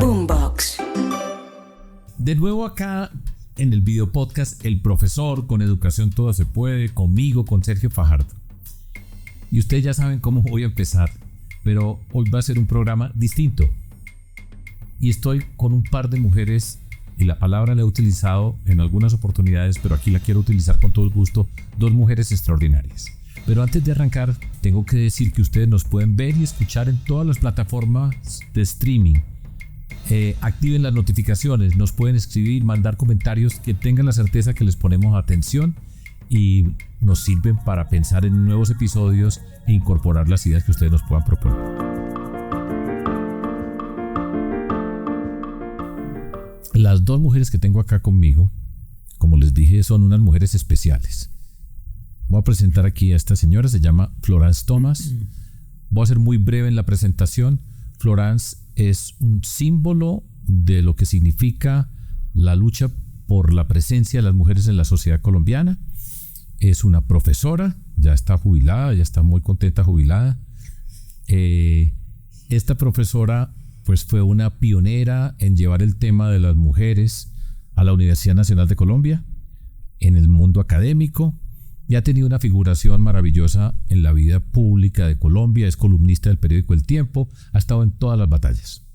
Boombox. De nuevo acá en el video podcast El Profesor, con Educación Todo Se Puede, conmigo, con Sergio Fajardo. Y ustedes ya saben cómo voy a empezar, pero hoy va a ser un programa distinto. Y estoy con un par de mujeres, y la palabra la he utilizado en algunas oportunidades, pero aquí la quiero utilizar con todo el gusto, dos mujeres extraordinarias. Pero antes de arrancar, tengo que decir que ustedes nos pueden ver y escuchar en todas las plataformas de streaming. Activen las notificaciones, nos pueden escribir, mandar comentarios que tengan la certeza que les ponemos atención y nos sirven para pensar en nuevos episodios e incorporar las ideas que ustedes nos puedan proponer. Las dos mujeres que tengo acá conmigo, como les dije, son unas mujeres especiales. Voy a presentar aquí a esta señora, se llama Florence Thomas. Voy a ser muy breve en la presentación. Florence es un símbolo de lo que significa la lucha por la presencia de las mujeres en la sociedad colombiana. Es una profesora, ya está jubilada, ya está muy contenta jubilada. Esta profesora pues fue una pionera en llevar el tema de las mujeres a la Universidad Nacional de Colombia, en el mundo académico, y ha tenido una figuración maravillosa en la vida pública de Colombia. Es columnista del periódico El Tiempo, ha estado en todas las batallas.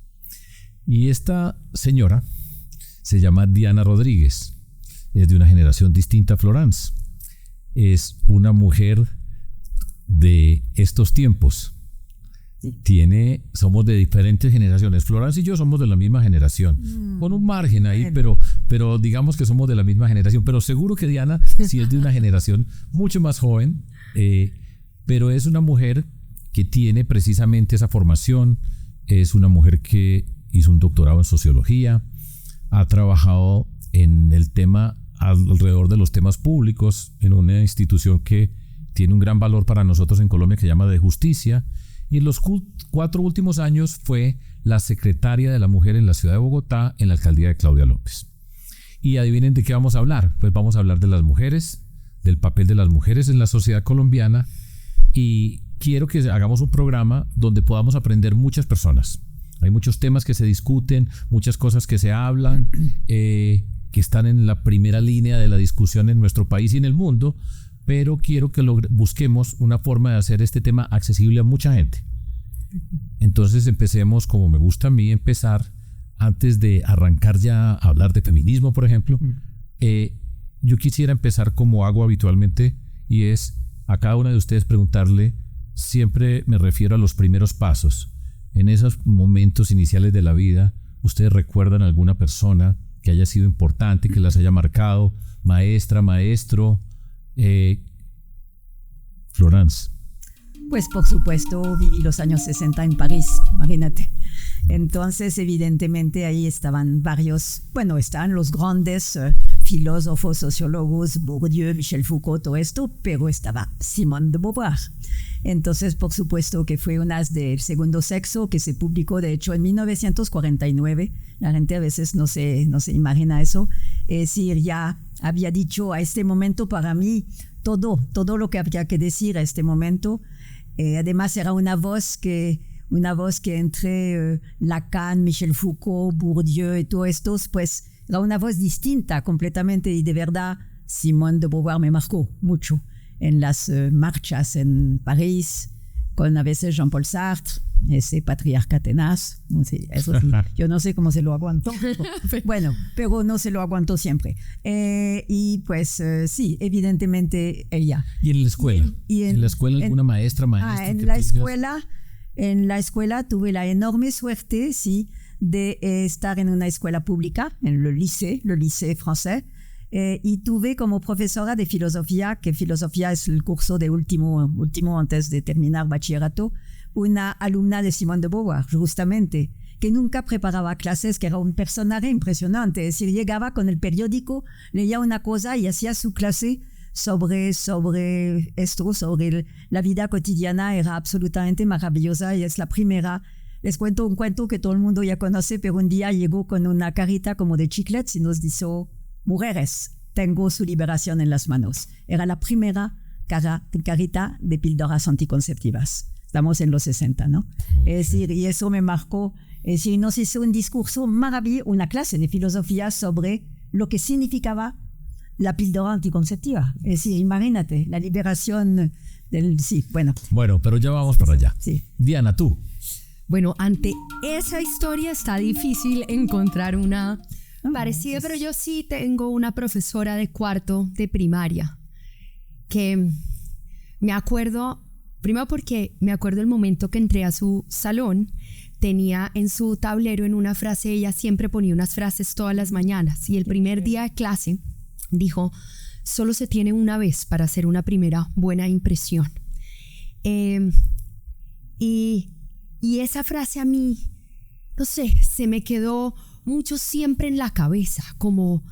Y esta señora se llama Diana Rodríguez, es de una generación distinta a Florence. Es una mujer de estos tiempos. Somos de diferentes generaciones. Florence y yo somos de la misma generación, con un margen ahí, pero digamos que somos de la misma generación. Pero seguro que Diana sí es de una generación mucho más joven, pero es una mujer que tiene precisamente esa formación. Es una mujer que hizo un doctorado en sociología, ha trabajado en el tema alrededor de los temas públicos en una institución que tiene un gran valor para nosotros en Colombia, que se llama De Justicia. Y en los 4 últimos años fue la secretaria de la mujer en la ciudad de Bogotá, en la alcaldía de Claudia López. Y adivinen de qué vamos a hablar. Pues vamos a hablar de las mujeres, del papel de las mujeres en la sociedad colombiana, y quiero que hagamos un programa donde podamos aprender muchas personas. Hay muchos temas que se discuten, muchas cosas que se hablan, que están en la primera línea de la discusión en nuestro país y en el mundo, pero quiero que busquemos una forma de hacer este tema accesible a mucha gente. Entonces empecemos como me gusta a mí empezar, antes de arrancar ya a hablar de feminismo, por ejemplo. Yo quisiera empezar como hago habitualmente, y es a cada una de ustedes preguntarle, siempre me refiero a los primeros pasos. En esos momentos iniciales de la vida, ¿ustedes recuerdan a alguna persona que haya sido importante, que las haya marcado? Maestra, maestro. Florence. Pues por supuesto viví los años 60 en París, imagínate. Entonces evidentemente ahí estaban estaban los grandes filósofos, sociólogos, Bourdieu, Michel Foucault, todo esto, pero estaba Simone de Beauvoir. Entonces por supuesto que fue una del segundo sexo que se publicó de hecho en 1949. La gente a veces no se imagina eso. Es decir, ya había dicho a este momento para mí todo lo que habría que decir a este momento. Además era una voz que entre Lacan, Michel Foucault, Bourdieu y todos estos, pues era una voz distinta completamente, y de verdad Simone de Beauvoir me marcó mucho en las marchas en París, con a veces Jean-Paul Sartre, ese patriarca tenaz. Eso sí, yo no sé cómo se lo aguantó. Bueno, pero no se lo aguantó siempre. Y pues sí, evidentemente ella. ¿Y en la escuela? ¿En la escuela alguna maestra? En la escuela tuve la enorme suerte, sí, de estar en una escuela pública, en le lycée français, y tuve como profesora de filosofía, que filosofía es el curso de último antes de terminar bachillerato, una alumna de Simone de Beauvoir, justamente, que nunca preparaba clases, que era un personaje impresionante. Es decir, llegaba con el periódico, leía una cosa y hacía su clase sobre la vida cotidiana. Era absolutamente maravillosa, y es la primera. Les cuento un cuento que todo el mundo ya conoce, pero un día llegó con una carita como de chiclets y nos dijo: mujeres, tengo su liberación en las manos. Era la primera carita de píldoras anticonceptivas. Estamos en los 60, ¿no? Es decir, y eso me marcó Es decir, nos hizo un discurso maravilloso, una clase de filosofía sobre lo que significaba la píldora anticonceptiva. Es decir, imagínate, la liberación del... Sí, bueno. Bueno, pero ya vamos para allá. Sí. Diana, tú. Bueno, ante esa historia está difícil encontrar una parecida, pero yo sí tengo una profesora de cuarto de primaria que me acuerdo, primero porque me acuerdo el momento que entré a su salón, tenía en su tablero en una frase, ella siempre ponía unas frases todas las mañanas y el primer día de clase dijo, solo se tiene una vez para hacer una primera buena impresión. Y esa frase a mí, no sé, se me quedó mucho siempre en la cabeza, como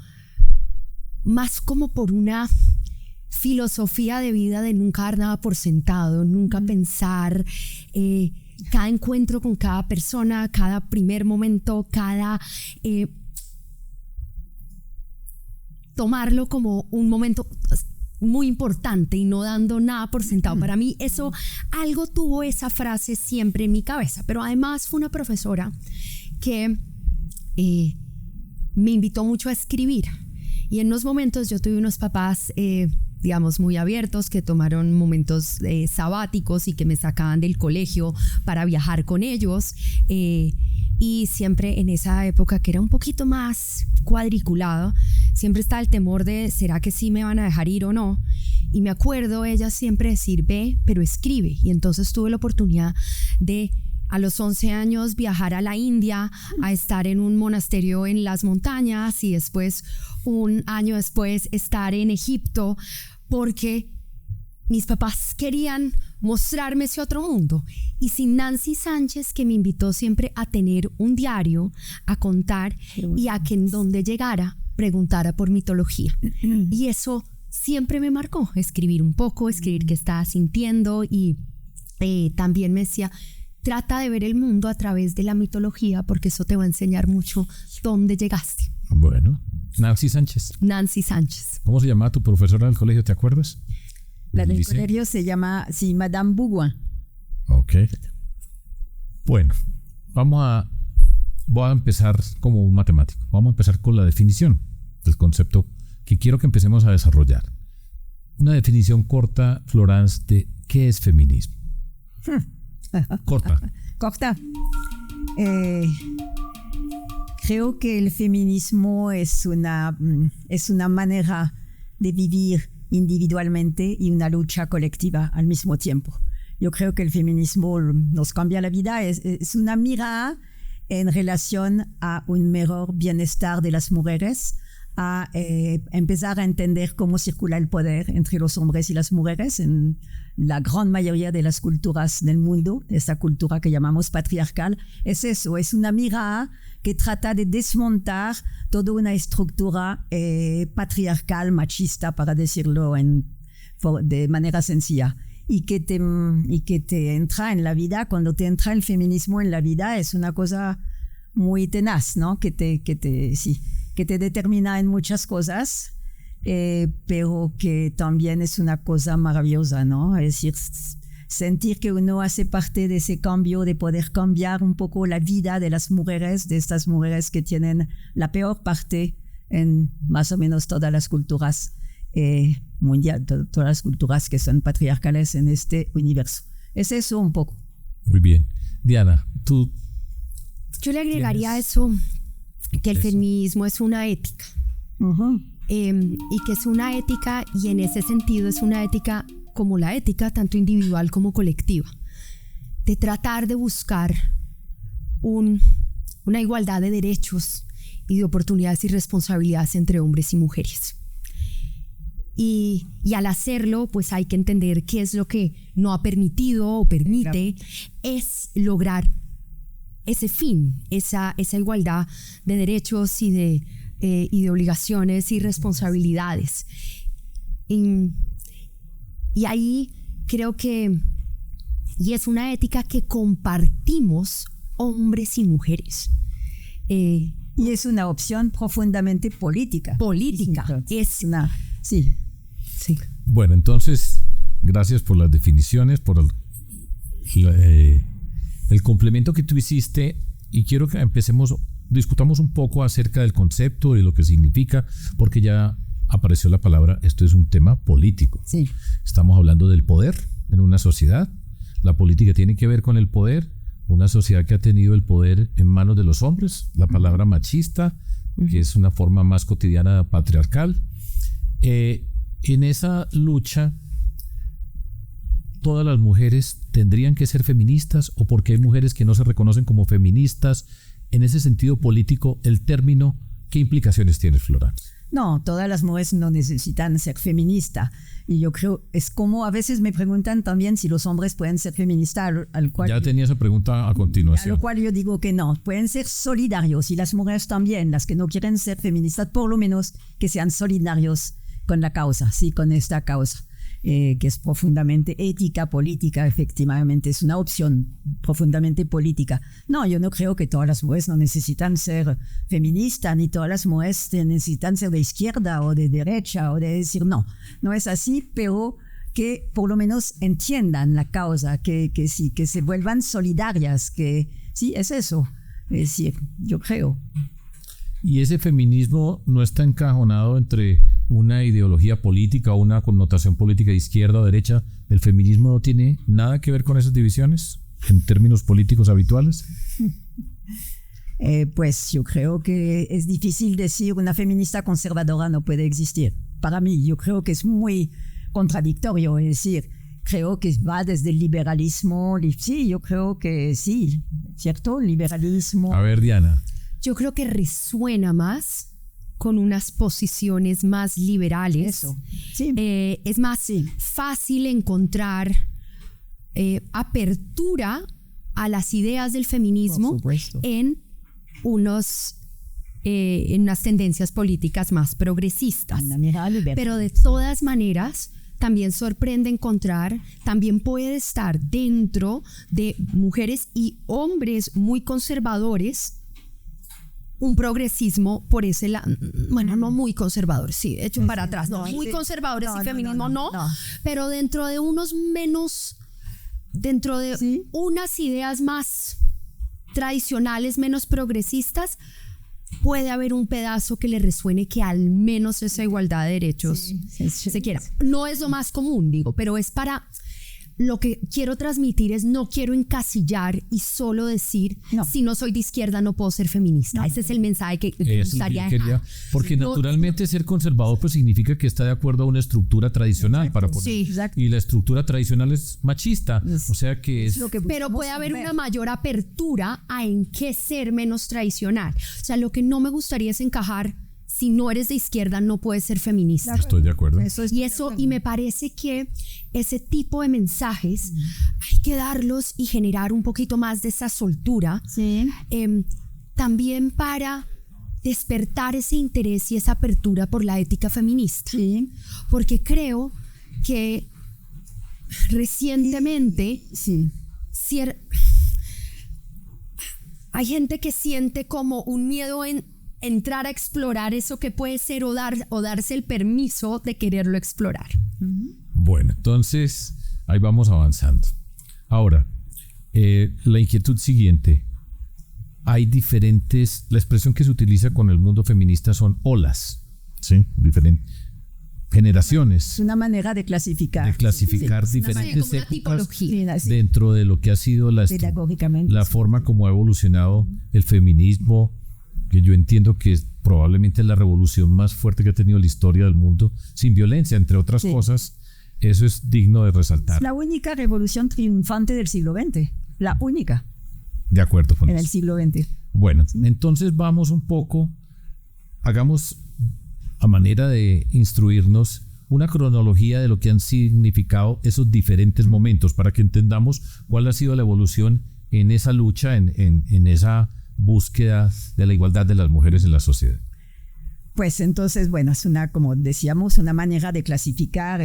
más como por una filosofía de vida de nunca dar nada por sentado, nunca pensar cada encuentro con cada persona, cada primer momento, cada tomarlo como un momento muy importante y no dando nada por sentado. Para mí eso, algo tuvo esa frase siempre en mi cabeza, pero además fue una profesora que me invitó mucho a escribir y en unos momentos yo tuve unos papás digamos muy abiertos que tomaron momentos sabáticos y que me sacaban del colegio para viajar con ellos y siempre en esa época que era un poquito más cuadriculada siempre estaba el temor de ¿será que sí me van a dejar ir o no? Y me acuerdo ella siempre decir ve pero escribe y entonces tuve la oportunidad de a los 11 años viajar a la India, a estar en un monasterio en las montañas y después, un año después, estar en Egipto porque mis papás querían mostrarme ese otro mundo. Y sin Nancy Sánchez, que me invitó siempre a tener un diario, a contar y a que en donde llegara preguntara por mitología. Y eso siempre me marcó, escribir un poco, escribir qué estaba sintiendo y también me decía... Trata de ver el mundo a través de la mitología porque eso te va a enseñar mucho dónde llegaste. Bueno, Nancy Sánchez. Nancy Sánchez. ¿Cómo se llamaba tu profesora del colegio? ¿Te acuerdas? La del colegio se llama, sí, Madame Bougouin. Ok. Bueno, voy a empezar como un matemático. Vamos a empezar con la definición del concepto que quiero que empecemos a desarrollar. Una definición corta, Florence, de ¿qué es feminismo? Corta. Creo que el feminismo es una manera de vivir individualmente y una lucha colectiva al mismo tiempo. Yo creo que el feminismo nos cambia la vida, es una mirada en relación a un mejor bienestar de las mujeres, a empezar a entender cómo circula el poder entre los hombres y las mujeres en la gran mayoría de las culturas del mundo, esa cultura que llamamos patriarcal. Es eso, es una mirada que trata de desmontar toda una estructura patriarcal, machista, para decirlo de manera sencilla. Y que te entra en la vida, cuando te entra el feminismo en la vida, es una cosa muy tenaz, ¿no? Que te determina en muchas cosas, pero que también es una cosa maravillosa, ¿no? Es decir, sentir que uno hace parte de ese cambio, de poder cambiar un poco la vida de las mujeres, de estas mujeres que tienen la peor parte en más o menos todas las culturas mundiales, todas las culturas que son patriarcales en este universo. Es eso un poco. Muy bien. Diana, tú... Yo le agregaría eso, que el feminismo es una ética. Y que es una ética, y en ese sentido es una ética como la ética, tanto individual como colectiva, de tratar de buscar una igualdad de derechos y de oportunidades y responsabilidades entre hombres y mujeres. Y al hacerlo, pues hay que entender qué es lo que no ha permitido o permite, es lograr ese fin, esa igualdad de derechos y de obligaciones y responsabilidades. Y ahí creo que, y es una ética que compartimos hombres y mujeres. Y es una opción profundamente política. Sí. Bueno, entonces, gracias por las definiciones, por el complemento que tú hiciste y quiero que discutamos un poco acerca del concepto y lo que significa, porque ya apareció la palabra, esto es un tema político. Sí. Estamos hablando del poder en una sociedad. La política tiene que ver con el poder, una sociedad que ha tenido el poder en manos de los hombres, la palabra machista, que es una forma más cotidiana patriarcal. En esa lucha, ¿todas las mujeres tendrían que ser feministas o porque hay mujeres que no se reconocen como feministas? En ese sentido político, el término, ¿qué implicaciones tiene, Flora? No, todas las mujeres no necesitan ser feministas. Y yo creo, es como a veces me preguntan también si los hombres pueden ser feministas, al cual... Ya tenía esa pregunta a continuación. A lo cual yo digo que no, pueden ser solidarios y las mujeres también, las que no quieren ser feministas, por lo menos que sean solidarios con la causa, sí, con esta causa. Que es profundamente ética, política, efectivamente, es una opción profundamente política. No, yo no creo que todas las mujeres no necesitan ser feministas, ni todas las mujeres necesitan ser de izquierda o de derecha, o de decir no, no es así, pero que por lo menos entiendan la causa, que sí, que se vuelvan solidarias, que sí, es eso, es decir, yo creo. Y ese feminismo no está encajonado entre una ideología política o una connotación política de izquierda o derecha. ¿El feminismo no tiene nada que ver con esas divisiones en términos políticos habituales? Pues yo creo que es difícil decir una feminista conservadora no puede existir. Para mí, yo creo que es muy contradictorio, es decir, creo que va desde el liberalismo, sí, yo creo que sí, ¿cierto? Liberalismo. A ver, Diana. Yo creo que resuena más con unas posiciones más liberales. Eso, sí. Es más fácil encontrar apertura a las ideas del feminismo en unas tendencias políticas más progresistas. Pero de todas maneras, también sorprende encontrar, también puede estar dentro de mujeres y hombres muy conservadores, un progresismo por ese lado, bueno, no muy conservador, sí, hecho para atrás, no, muy conservadores y feminismo no, pero dentro de unos menos, dentro de unas ideas más tradicionales, menos progresistas, puede haber un pedazo que le resuene que al menos esa igualdad de derechos se quiera. No es lo más común, digo, pero es para... Lo que quiero transmitir es no quiero encasillar y solo decir si no soy de izquierda no puedo ser feminista. Ese es el mensaje que gustaría dejar. Porque naturalmente ser conservador pues significa que está de acuerdo a una estructura tradicional. Y la estructura tradicional es machista. O sea que es... Pero puede haber una mayor apertura a en qué ser menos tradicional. O sea, lo que no me gustaría es encajar. Si no eres de izquierda, no puedes ser feminista. Estoy de acuerdo. Y me parece que ese tipo de mensajes hay que darlos y generar un poquito más de esa soltura. También para despertar ese interés y esa apertura por la ética feminista. Porque creo que recientemente hay gente que siente como un miedo en entrar a explorar eso que puede ser o darse el permiso de quererlo explorar. Bueno, entonces ahí vamos avanzando. Ahora, la inquietud siguiente. Hay diferentes, la expresión que se utiliza con el mundo feminista son olas, ¿sí? Diferentes generaciones. Es una manera de clasificar. Diferentes épocas dentro de lo que ha sido la forma como ha evolucionado el feminismo, que yo entiendo que es probablemente la revolución más fuerte que ha tenido la historia del mundo, sin violencia, entre otras cosas. Eso es digno de resaltar. Es la única revolución triunfante del siglo XX, la única. De acuerdo con eso. En el siglo XX. Bueno, entonces vamos un poco, hagamos a manera de instruirnos una cronología de lo que han significado esos diferentes momentos para que entendamos cuál ha sido la evolución en esa lucha, en esa búsqueda de la igualdad de las mujeres en la sociedad. Pues entonces, bueno, es como decíamos, una manera de clasificar,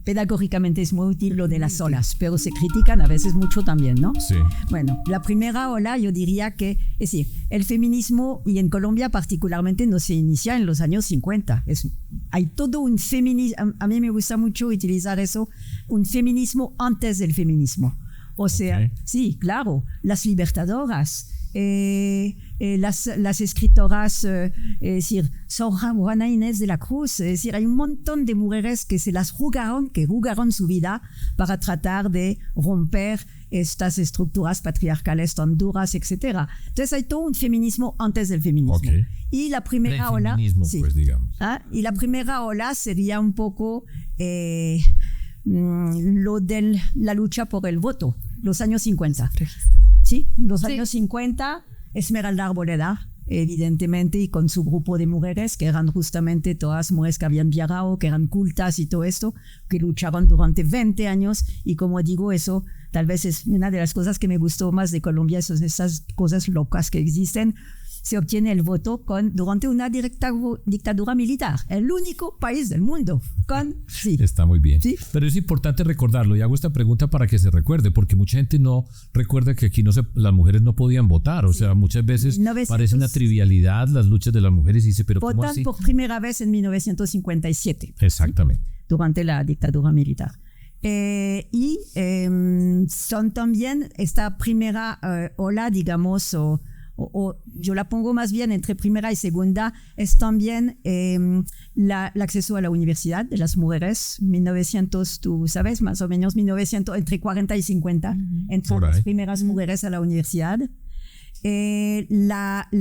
pedagógicamente es muy útil lo de las olas, pero se critican a veces mucho también, ¿no? Sí. Bueno, la primera ola yo diría que, es decir, el feminismo, y en Colombia particularmente, no se inicia en los años 50. Hay todo un feminismo, a mí me gusta mucho utilizar eso, un feminismo antes del feminismo. O sea, sí, claro, las libertadoras, las escritoras, es decir, Sor Juana Inés de la Cruz, es decir, hay un montón de mujeres que se las jugaron, que jugaron su vida para tratar de romper estas estructuras patriarcales tan duras, etc. Entonces hay todo un feminismo antes del feminismo. Okay. Y la primera ola, sí, pues, digamos. Y la primera ola sería un poco lo de la lucha por el voto, los años 50. Sí, los años 50, Esmeralda Arboleda, evidentemente, y con su grupo de mujeres, que eran justamente todas mujeres que habían viajado, que eran cultas y todo esto, que luchaban durante 20 años, y como digo, eso tal vez es una de las cosas que me gustó más de Colombia, son esas cosas locas que existen. Se obtiene el voto durante una dictadura militar, el único país del mundo. Sí. Está muy bien. ¿Sí? Pero es importante recordarlo, y hago esta pregunta para que se recuerde, porque mucha gente no recuerda que aquí las mujeres no podían votar. O sea, muchas veces parece una trivialidad las luchas de las mujeres, y dice, pero ¿cómo así? Votan por primera vez en 1957. Exactamente. ¿Sí? Durante la dictadura militar. Son también esta primera ola, digamos, o yo la pongo más bien entre primera y segunda, es también el acceso a la universidad de las mujeres. 1900, tú sabes, más o menos 1900, entre 40 y 50, entran las primeras mujeres a la universidad. El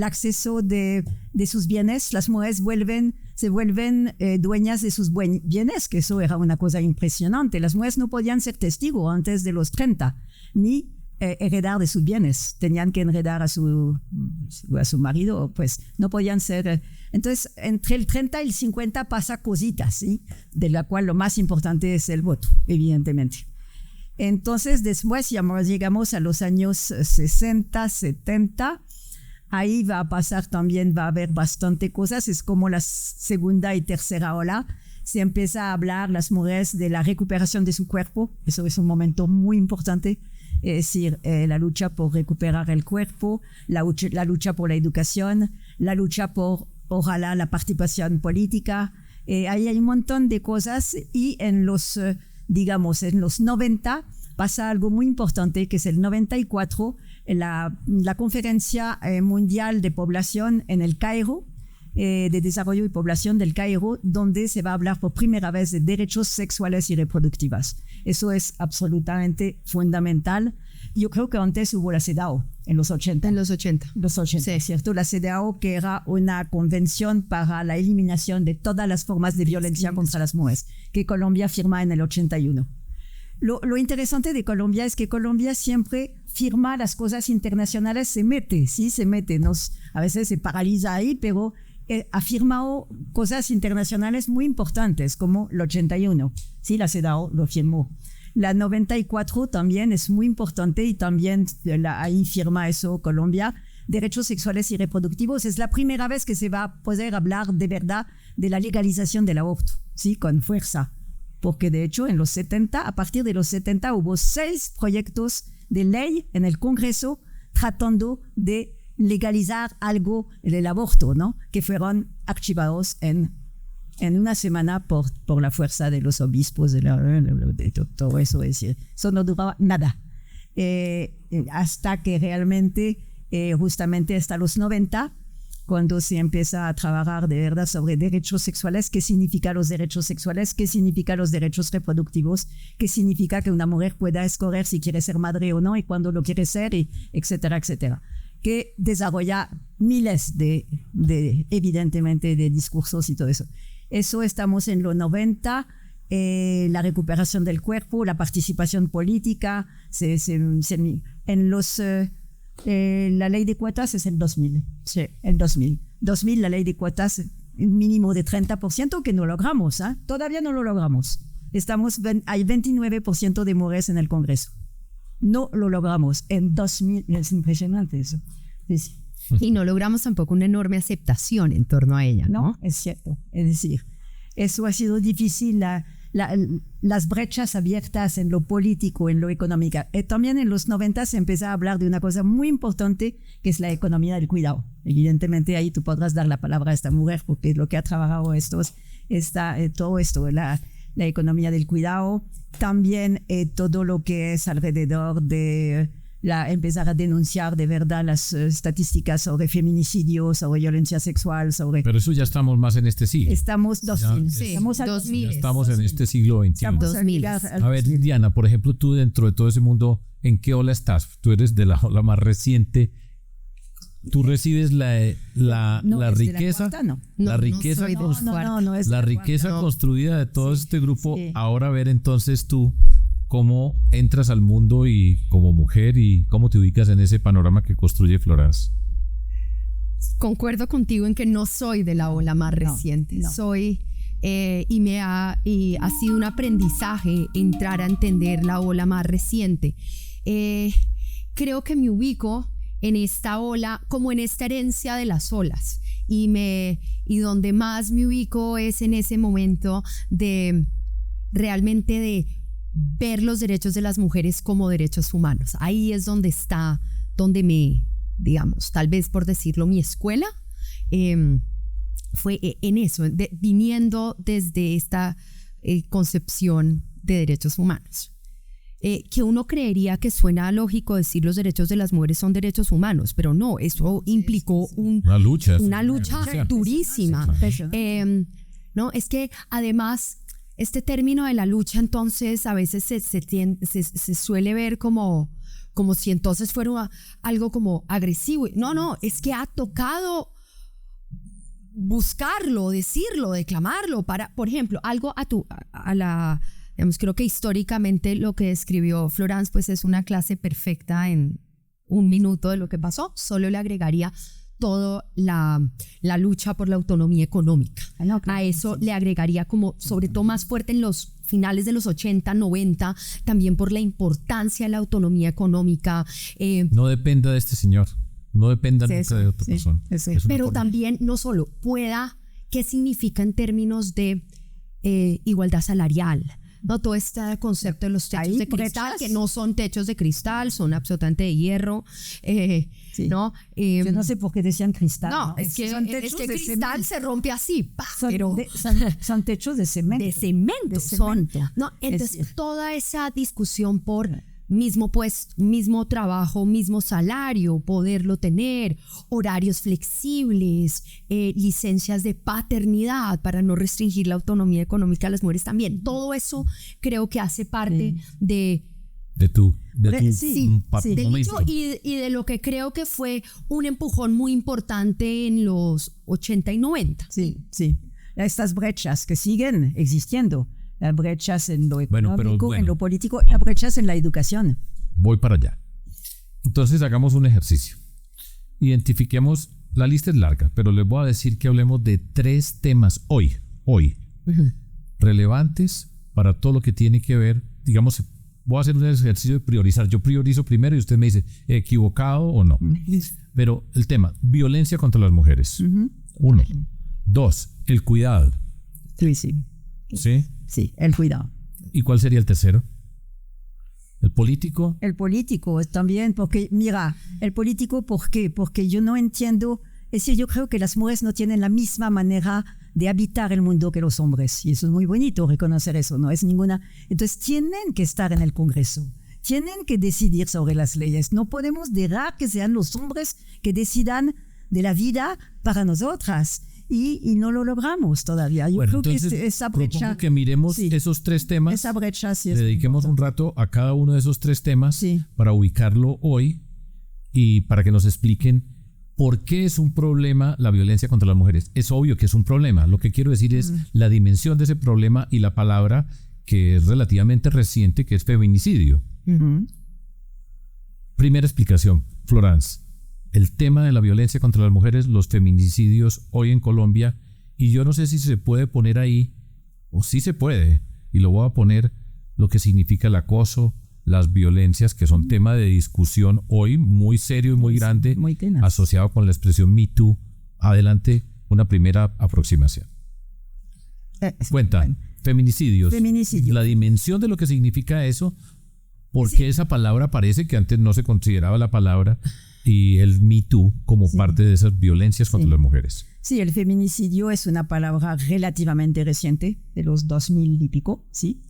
acceso de sus bienes, las mujeres se vuelven dueñas de sus bienes, que eso era una cosa impresionante. Las mujeres no podían ser testigos antes de los 30, ni heredar de sus bienes, tenían que heredar a su marido, pues no podían ser. Entonces, entre el 30 y el 50 pasa cositas, ¿sí? De la cual lo más importante es el voto, evidentemente. Entonces, después llegamos a los años 60, 70, ahí va a pasar también, va a haber bastante cosas, es como la segunda y tercera ola. Se empieza a hablar las mujeres de la recuperación de su cuerpo, eso es un momento muy importante. Es decir, la lucha por recuperar el cuerpo, la lucha por la educación, la lucha por, ojalá, la participación política. Ahí hay un montón de cosas, y en los 90 pasa algo muy importante, que es el 94, la Conferencia Mundial de Población en el Cairo, de Desarrollo y Población del Cairo, donde se va a hablar por primera vez de derechos sexuales y reproductivos. Eso es absolutamente fundamental. Yo creo que antes hubo la CEDAW en los 80. En los 80. Los 80, sí. ¿Cierto? La CEDAW, que era una convención para la eliminación de todas las formas de violencia contra las mujeres, que Colombia firma en el 81. Lo interesante de Colombia es que Colombia siempre firma las cosas internacionales, se mete, a veces se paraliza ahí, pero ha firmado cosas internacionales muy importantes, como el 81, sí, la CEDAW lo firmó. La 94 también es muy importante, y también ahí firma eso Colombia. Derechos sexuales y reproductivos, es la primera vez que se va a poder hablar de verdad de la legalización del aborto, sí, con fuerza. Porque de hecho en los 70, a partir de los 70 hubo 6 proyectos de ley en el Congreso tratando de legalizar algo del aborto, ¿no? Que fueron archivados en una semana por la fuerza de los obispos, de todo eso. Es decir, eso no duraba nada. Hasta que realmente, justamente hasta los 90, cuando se empieza a trabajar de verdad sobre derechos sexuales, qué significan los derechos sexuales, qué significan los derechos reproductivos, qué significa que una mujer pueda escoger si quiere ser madre o no, y cuándo lo quiere ser, y etcétera, etcétera. Que desarrolla miles evidentemente, de discursos y todo eso. Eso estamos en los 90, la recuperación del cuerpo, la participación política, en los... la ley de cuotas es el 2000. Sí, el 2000. 2000, la ley de cuotas, un mínimo de 30%, que no logramos, ¿eh? Todavía no lo logramos. Hay 29% de mujeres en el Congreso. No lo logramos en 2000. Es impresionante eso. Sí. Y no logramos tampoco una enorme aceptación en torno a ella, ¿no? No, es cierto. Es decir, eso ha sido difícil, las brechas abiertas en lo político, en lo económico. También en los 90 se empezó a hablar de una cosa muy importante, que es la economía del cuidado. Evidentemente ahí tú podrás dar la palabra a esta mujer, porque lo que ha trabajado todo esto, la economía del cuidado, también todo lo que es alrededor de empezar a denunciar de verdad las estadísticas sobre feminicidios, sobre violencia sexual, sobre... Pero eso ya estamos más en este siglo. Estamos 2000. Sí, Estamos al 2000. Ya estamos en este siglo XXI. Estamos 2000. al A ver, Diana, por ejemplo, tú dentro de todo ese mundo, ¿en qué ola estás? Tú eres de la ola más reciente. Tú recibes la riqueza, la riqueza, la riqueza construida de todo este grupo. Sí. Ahora a ver entonces tú cómo entras al mundo y como mujer y cómo te ubicas en ese panorama que construye Florence. Concuerdo contigo en que no soy de la ola más reciente. No. Soy y ha sido un aprendizaje entrar a entender la ola más reciente. Creo que me ubico en esta ola, como en esta herencia de las olas, y donde más me ubico es en ese momento de realmente de ver los derechos de las mujeres como derechos humanos. Ahí es donde está, donde digamos, tal vez por decirlo, mi escuela fue en eso, viniendo desde esta concepción de derechos humanos. Que uno creería que suena lógico decir los derechos de las mujeres son derechos humanos, pero no, eso implicó una lucha durísima. No, es que además este término de la lucha entonces a veces se suele ver como si entonces fuera algo como agresivo. No, es que ha tocado buscarlo, decirlo, declamarlo para, por ejemplo, algo digamos, creo que históricamente lo que describió Florence pues es una clase perfecta en un minuto de lo que pasó. Solo le agregaría toda la lucha por la autonomía económica. A eso le agregaría como, sobre todo más fuerte en los finales de los 80, 90, también por la importancia de la autonomía económica. No dependa de este señor, no dependa nunca de otra persona. Pero también no solo ¿qué significa en términos de igualdad salarial? No, todo este concepto de los techos de cristal, que no son techos de cristal, son absolutamente de hierro. ¿No? Yo no sé por qué decían cristal. No, es que cristal se rompe así. Son techos de cemento. De cemento. No, entonces, toda esa discusión por mismo trabajo, mismo salario, poderlo tener, horarios flexibles, licencias de paternidad para no restringir la autonomía económica de las mujeres también. Todo eso creo que hace parte del hecho y de lo que creo que fue un empujón muy importante en los 80 y 90. Sí. Estas brechas que siguen existiendo. Las brechas en lo económico, en lo político, las brechas en la educación. Voy para allá. Entonces hagamos un ejercicio. Identifiquemos, la lista es larga, pero les voy a decir que hablemos de 3 temas hoy, relevantes para todo lo que tiene que ver, digamos, voy a hacer un ejercicio de priorizar. Yo priorizo primero y usted me dice, ¿equivocado o no? Pero el tema, violencia contra las mujeres. 1. 2, el cuidado. Sí. Sí, el cuidado. ¿Y cuál sería el tercero? ¿El político? El político también, porque mira, el político, ¿por qué? Porque yo no entiendo, es decir, yo creo que las mujeres no tienen la misma manera de habitar el mundo que los hombres, y eso es muy bonito reconocer eso, no es ninguna. Entonces tienen que estar en el Congreso, tienen que decidir sobre las leyes, no podemos dejar que sean los hombres que decidan de la vida para nosotras. Y no lo logramos todavía. Yo creo entonces, que esa brecha... que miremos esos 3 temas. Esa brecha sí es dediquemos un rato a cada uno de esos 3 temas para ubicarlo hoy y para que nos expliquen por qué es un problema la violencia contra las mujeres. Es obvio que es un problema. Lo que quiero decir es la dimensión de ese problema y la palabra que es relativamente reciente, que es feminicidio. Primera explicación, Florence. El tema de la violencia contra las mujeres, los feminicidios hoy en Colombia, y yo no sé si se puede poner ahí, o sí se puede, y lo voy a poner, lo que significa el acoso, las violencias, que son tema de discusión hoy muy serio y muy grande, asociado con la expresión Me Too. Adelante, una primera aproximación. Cuenta, feminicidios, la dimensión de lo que significa eso, porque esa palabra parece que antes no se consideraba la palabra, y el Me Too como parte de esas violencias contra las mujeres. Sí, el feminicidio es una palabra relativamente reciente, de los 2000 y pico, ¿sí?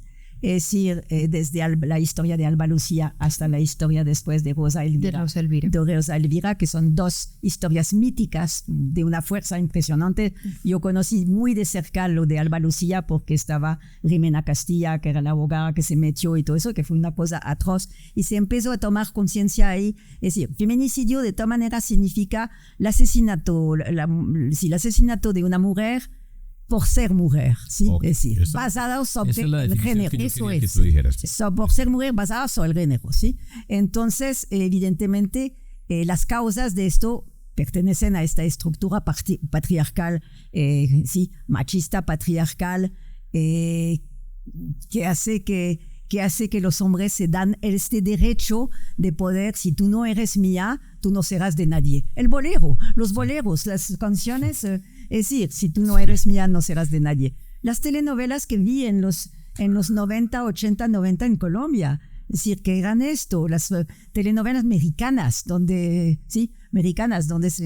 Es decir, desde la historia de Alba Lucía hasta la historia después de Rosa Elvira. De Rosa Elvira, que son dos historias míticas de una fuerza impresionante. Yo conocí muy de cerca lo de Alba Lucía porque estaba Jimena Castilla, que era la abogada que se metió y todo eso, que fue una cosa atroz. Y se empezó a tomar conciencia ahí. Es decir, feminicidio de todas maneras significa el asesinato de una mujer por ser mujer, ¿sí? Okay, es decir, basado sobre el género. Eso es. Por ser mujer basada sobre el género, ¿sí? Entonces, evidentemente, las causas de esto pertenecen a esta estructura patriarcal, ¿sí? Machista, patriarcal, que hace que los hombres se dan este derecho de poder, si tú no eres mía, tú no serás de nadie. El bolero, los boleros, las canciones, es decir, si tú no eres mía, no serás de nadie. Las telenovelas que vi en los 90, 80, 90 en Colombia, es decir, que eran esto, las telenovelas mexicanas, donde, ¿sí?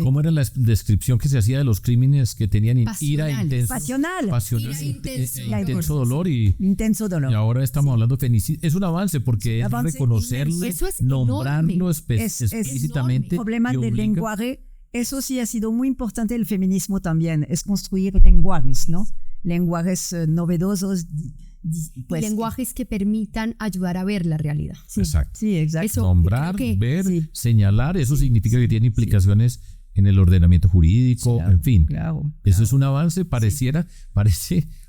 ¿Cómo era la descripción que se hacía de los crímenes que tenían ira intensa? Pasional. Intenso dolor intenso dolor. Y ahora estamos hablando de feminicidio. Es un avance porque es reconocerle, nombrarlo explícitamente. El problema del lenguaje, eso sí ha sido muy importante el feminismo también, es construir lenguajes, ¿no? Lenguajes novedosos. Pues, lenguajes que permitan ayudar a ver la realidad. Sí, exacto. Sí, exacto. Eso, nombrar, ver, señalar, eso significa que tiene implicaciones en el ordenamiento jurídico, claro, en fin. Claro. Eso es un avance, parece,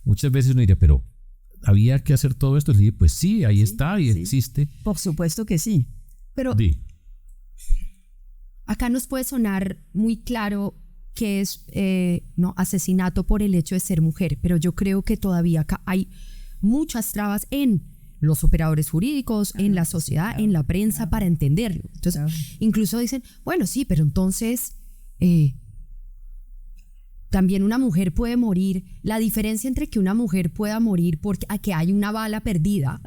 muchas veces uno diría, pero ¿había que hacer todo esto? Y pues sí, ahí está y existe. Por supuesto que sí. Pero acá nos puede sonar muy claro que es asesinato por el hecho de ser mujer, pero yo creo que todavía acá hay muchas trabas en los operadores jurídicos, en la sociedad, en la prensa para entenderlo. Entonces, incluso dicen, bueno, sí, pero entonces también una mujer puede morir. La diferencia entre que una mujer pueda morir porque que hay una bala perdida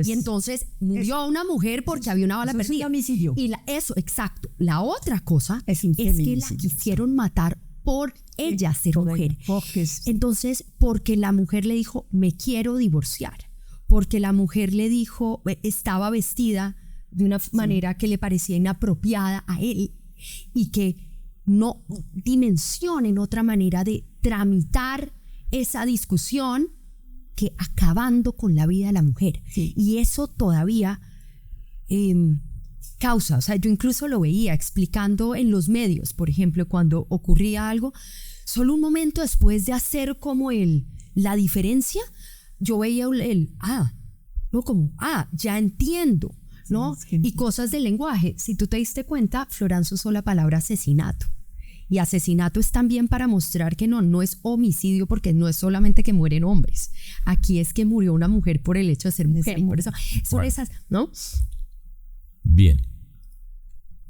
y entonces murió una mujer porque había una bala perdida. Es un homicidio. Y eso, exacto. La otra cosa es que la quisieron matar por ella ser mujer. Entonces, porque la mujer le dijo, me quiero divorciar. Porque la mujer le dijo, estaba vestida de una manera que le parecía inapropiada a él y que no dimensionen otra manera de tramitar esa discusión que acabando con la vida de la mujer. Sí. Y eso todavía causa, o sea, yo incluso lo veía explicando en los medios, por ejemplo, cuando ocurría algo, solo un momento después de hacer como la diferencia, yo veía ya entiendo, ¿no? Y cosas del lenguaje. Si tú te diste cuenta, Florence usó la palabra asesinato. Y asesinato es también para mostrar que no es homicidio, porque no es solamente que mueren hombres. Aquí es que murió una mujer por el hecho de ser mujer. Por eso, son esas, ¿no? Bien.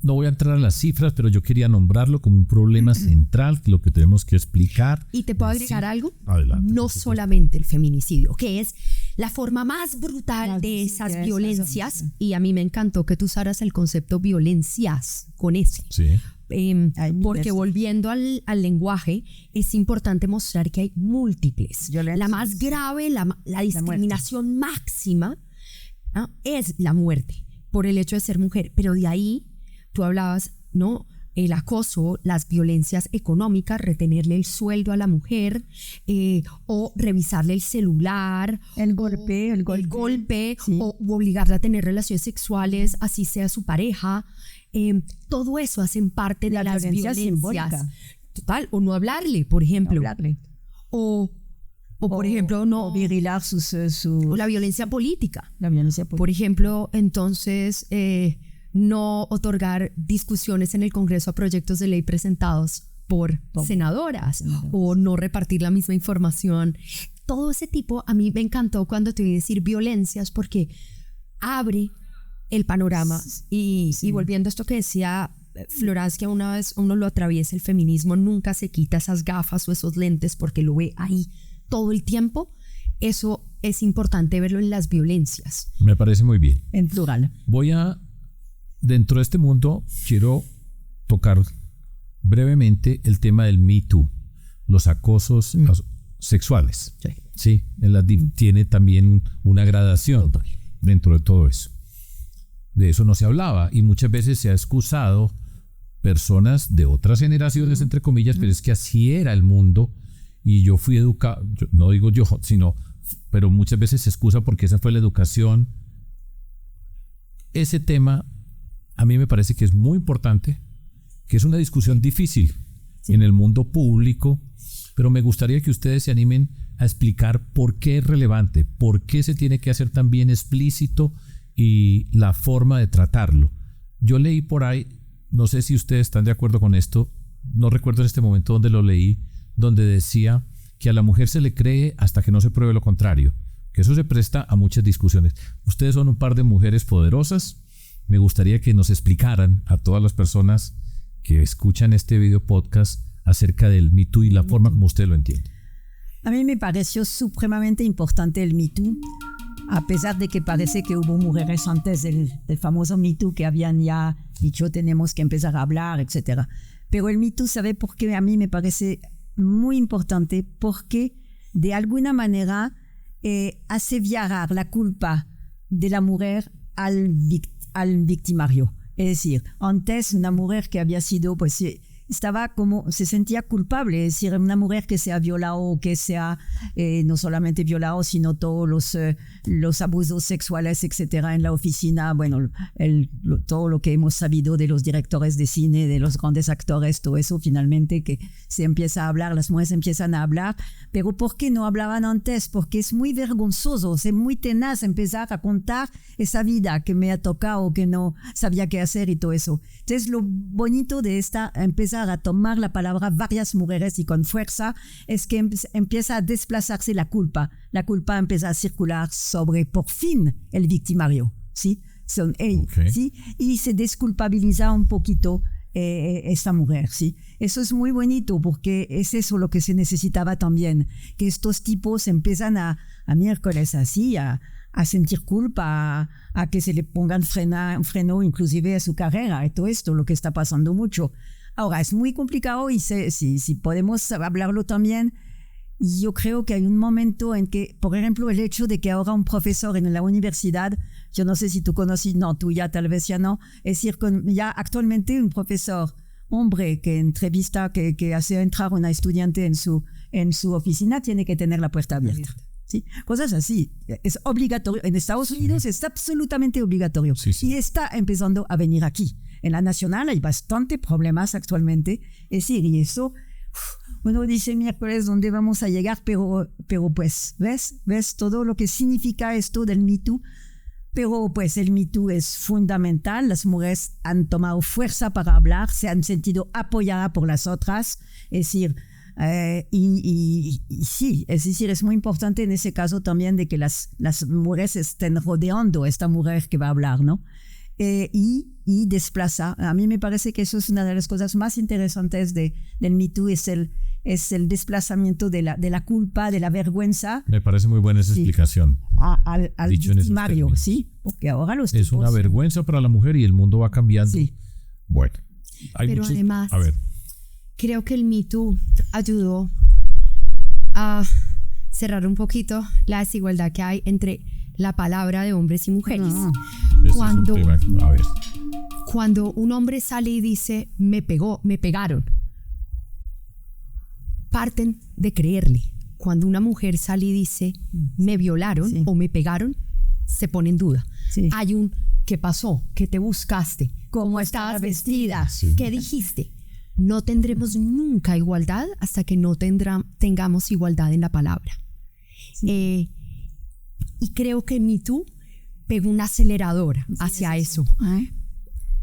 No voy a entrar a las cifras, pero yo quería nombrarlo como un problema central, lo que tenemos que explicar. ¿Y te puedo agregar algo? Adelante. No solamente el feminicidio, que es la forma más brutal de esas violencias, y a mí me encantó que tú usaras el concepto violencias con ese. Sí. Porque volviendo al lenguaje, es importante mostrar que hay múltiples. La más grave, la discriminación máxima, ¿no? Es la muerte por el hecho de ser mujer, pero de ahí tú hablabas, ¿no? El acoso, las violencias económicas, retenerle el sueldo a la mujer, o revisarle el celular, el golpe, sí. O obligarla a tener relaciones sexuales, así sea su pareja. Todo eso hacen parte de las violencias. Total, o no hablarle, por ejemplo. O por ejemplo, no virilar o la violencia política. Por ejemplo, entonces no otorgar discusiones en el Congreso a proyectos de ley presentados por senadoras o no repartir la misma información. Todo ese tipo, a mí me encantó cuando te oí decir violencias porque abre el panorama y volviendo a esto que decía Florence, que una vez uno lo atraviesa el feminismo, nunca se quita esas gafas o esos lentes porque lo ve ahí todo el tiempo. Eso es importante verlo en las violencias. Me parece muy bien. En plural. Dentro de este mundo, quiero tocar brevemente el tema del Me Too, los acosos sexuales. Sí, tiene también una gradación dentro de todo eso. De eso no se hablaba y muchas veces se ha excusado personas de otras generaciones, entre comillas, pero es que así era el mundo y yo fui educado, no digo yo, pero muchas veces se excusa porque esa fue la educación. Ese tema a mí me parece que es muy importante, que es una discusión difícil en el mundo público, pero me gustaría que ustedes se animen a explicar por qué es relevante, por qué se tiene que hacer tan bien explícito y la forma de tratarlo. Yo leí por ahí, no sé si ustedes están de acuerdo con esto, no recuerdo en este momento dónde lo leí, donde decía que a la mujer se le cree hasta que no se pruebe lo contrario, que eso se presta a muchas discusiones. Ustedes son un par de mujeres poderosas, me gustaría que nos explicaran a todas las personas que escuchan este video podcast acerca del Me Too y la forma como usted lo entiende. A mí me pareció supremamente importante el Me Too, a pesar de que parece que hubo mujeres antes del famoso Me Too que habían ya dicho tenemos que empezar a hablar, etc. Pero el Me Too, ¿sabe por qué a mí me parece muy importante? Porque de alguna manera hace viajar la culpa de la mujer al victimario. Es decir, antes una mujer que había sido, pues estaba como, se sentía culpable, es decir, una mujer que se ha violado o que se ha no solamente violado, sino todos los abusos sexuales, etcétera, en la oficina, bueno, todo lo que hemos sabido de los directores de cine, de los grandes actores, todo eso finalmente que se empieza a hablar, las mujeres empiezan a hablar, pero ¿por qué no hablaban antes? Porque es muy vergonzoso, es muy tenaz empezar a contar esa vida que me ha tocado, que no sabía qué hacer y todo eso. Entonces lo bonito de empezar a tomar la palabra varias mujeres y con fuerza es que empieza a desplazarse la culpa. La culpa empieza a circular sobre, por fin, el victimario, ¿sí? ¿sí? Y se desculpabiliza un poquito esta mujer, ¿sí? Eso es muy bonito porque es eso lo que se necesitaba también, que estos tipos empiezan a miércoles así, a sentir culpa, a que se le pongan freno inclusive a su carrera y todo esto, lo que está pasando mucho. Ahora, es muy complicado y si podemos hablarlo también, yo creo que hay un momento en que, por ejemplo, el hecho de que ahora un profesor en la universidad, yo no sé si tú conoces, no, tú ya tal vez ya no, es decir, ya actualmente un profesor hombre que entrevista, que hace entrar a una estudiante en su oficina, tiene que tener la puerta abierta. ¿Sí? Cosas así, es obligatorio. En Estados Unidos es absolutamente obligatorio. Sí. Y está empezando a venir aquí. En la nacional hay bastante problemas actualmente. Es decir, y eso, uno dice miércoles dónde vamos a llegar, pero pues, ¿ves todo lo que significa esto del Me Too? Pero pues el Me Too es fundamental. Las mujeres han tomado fuerza para hablar, se han sentido apoyadas por las otras. Es decir, y sí, es decir, es muy importante en ese caso también de que las mujeres estén rodeando a esta mujer que va a hablar, ¿no? Y desplaza. A mí me parece que eso es una de las cosas más interesantes del Me Too, es el desplazamiento de la culpa, de la vergüenza. Me parece muy buena esa explicación. Al victimario, sí, porque ahora los tipos... Es una vergüenza para la mujer y el mundo va cambiando. Sí. Bueno, pero además... A ver. Creo que el Me Too ayudó a cerrar un poquito la desigualdad que hay entre la palabra de hombres y mujeres. Cuando un hombre sale y dice, me pegaron, parten de creerle. Cuando una mujer sale y dice, me violaron o me pegaron, se pone en duda. Sí. Hay un, ¿qué pasó? ¿Qué te buscaste? ¿Cómo estabas vestida? Sí. ¿Qué dijiste? No tendremos nunca igualdad hasta que no tengamos igualdad en la palabra. Sí. Y creo que Me Too pegó un acelerador hacia eso.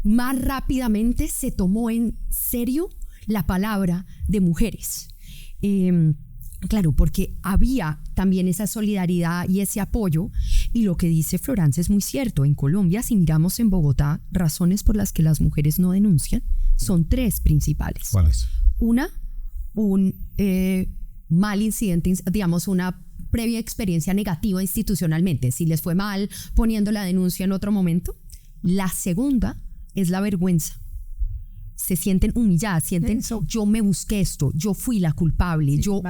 Más rápidamente se tomó en serio la palabra de mujeres. Claro, porque había también esa solidaridad y ese apoyo, y lo que dice Florence es muy cierto. En Colombia, si miramos en Bogotá, razones por las que las mujeres no denuncian son tres principales. ¿Cuáles? Una, un mal incidente, digamos, una previa experiencia negativa institucionalmente, si les fue mal poniendo la denuncia en otro momento. La segunda es la vergüenza. se sienten humilladas, sienten yo me busqué esto, yo fui la culpable, yo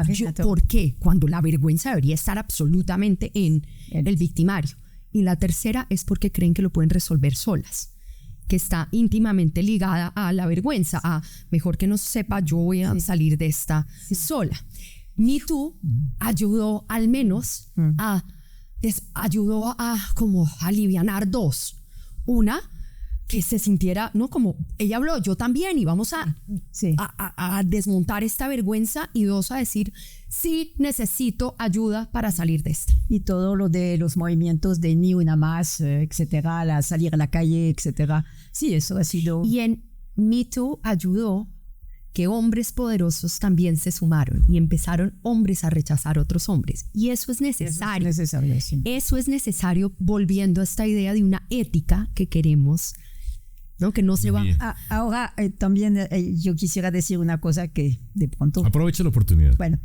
¿por qué? Cuando la vergüenza debería estar absolutamente en el victimario. Y la tercera es porque creen que lo pueden resolver solas, que está íntimamente ligada a la vergüenza, a mejor que no sepa, yo voy a salir de esta sola. Me Too ayudó al menos ayudó a como alivianar dos. Una, que se sintiera, ¿no? Como ella habló, yo también, y vamos a desmontar esta vergüenza, y dos, a decir, sí, necesito ayuda para salir de esta. Y todo lo de los movimientos de Ni Una Más, etcétera, salir a la calle, etcétera. Sí, eso ha sido... Y en Me Too ayudó que hombres poderosos también se sumaron y empezaron hombres a rechazar a otros hombres. Y eso es necesario. Eso es necesario, sí. Eso es necesario, volviendo a esta idea de una ética que queremos, ¿no? Que no se va... Ahora, también yo quisiera decir una cosa que de pronto... Aproveche la oportunidad. Bueno,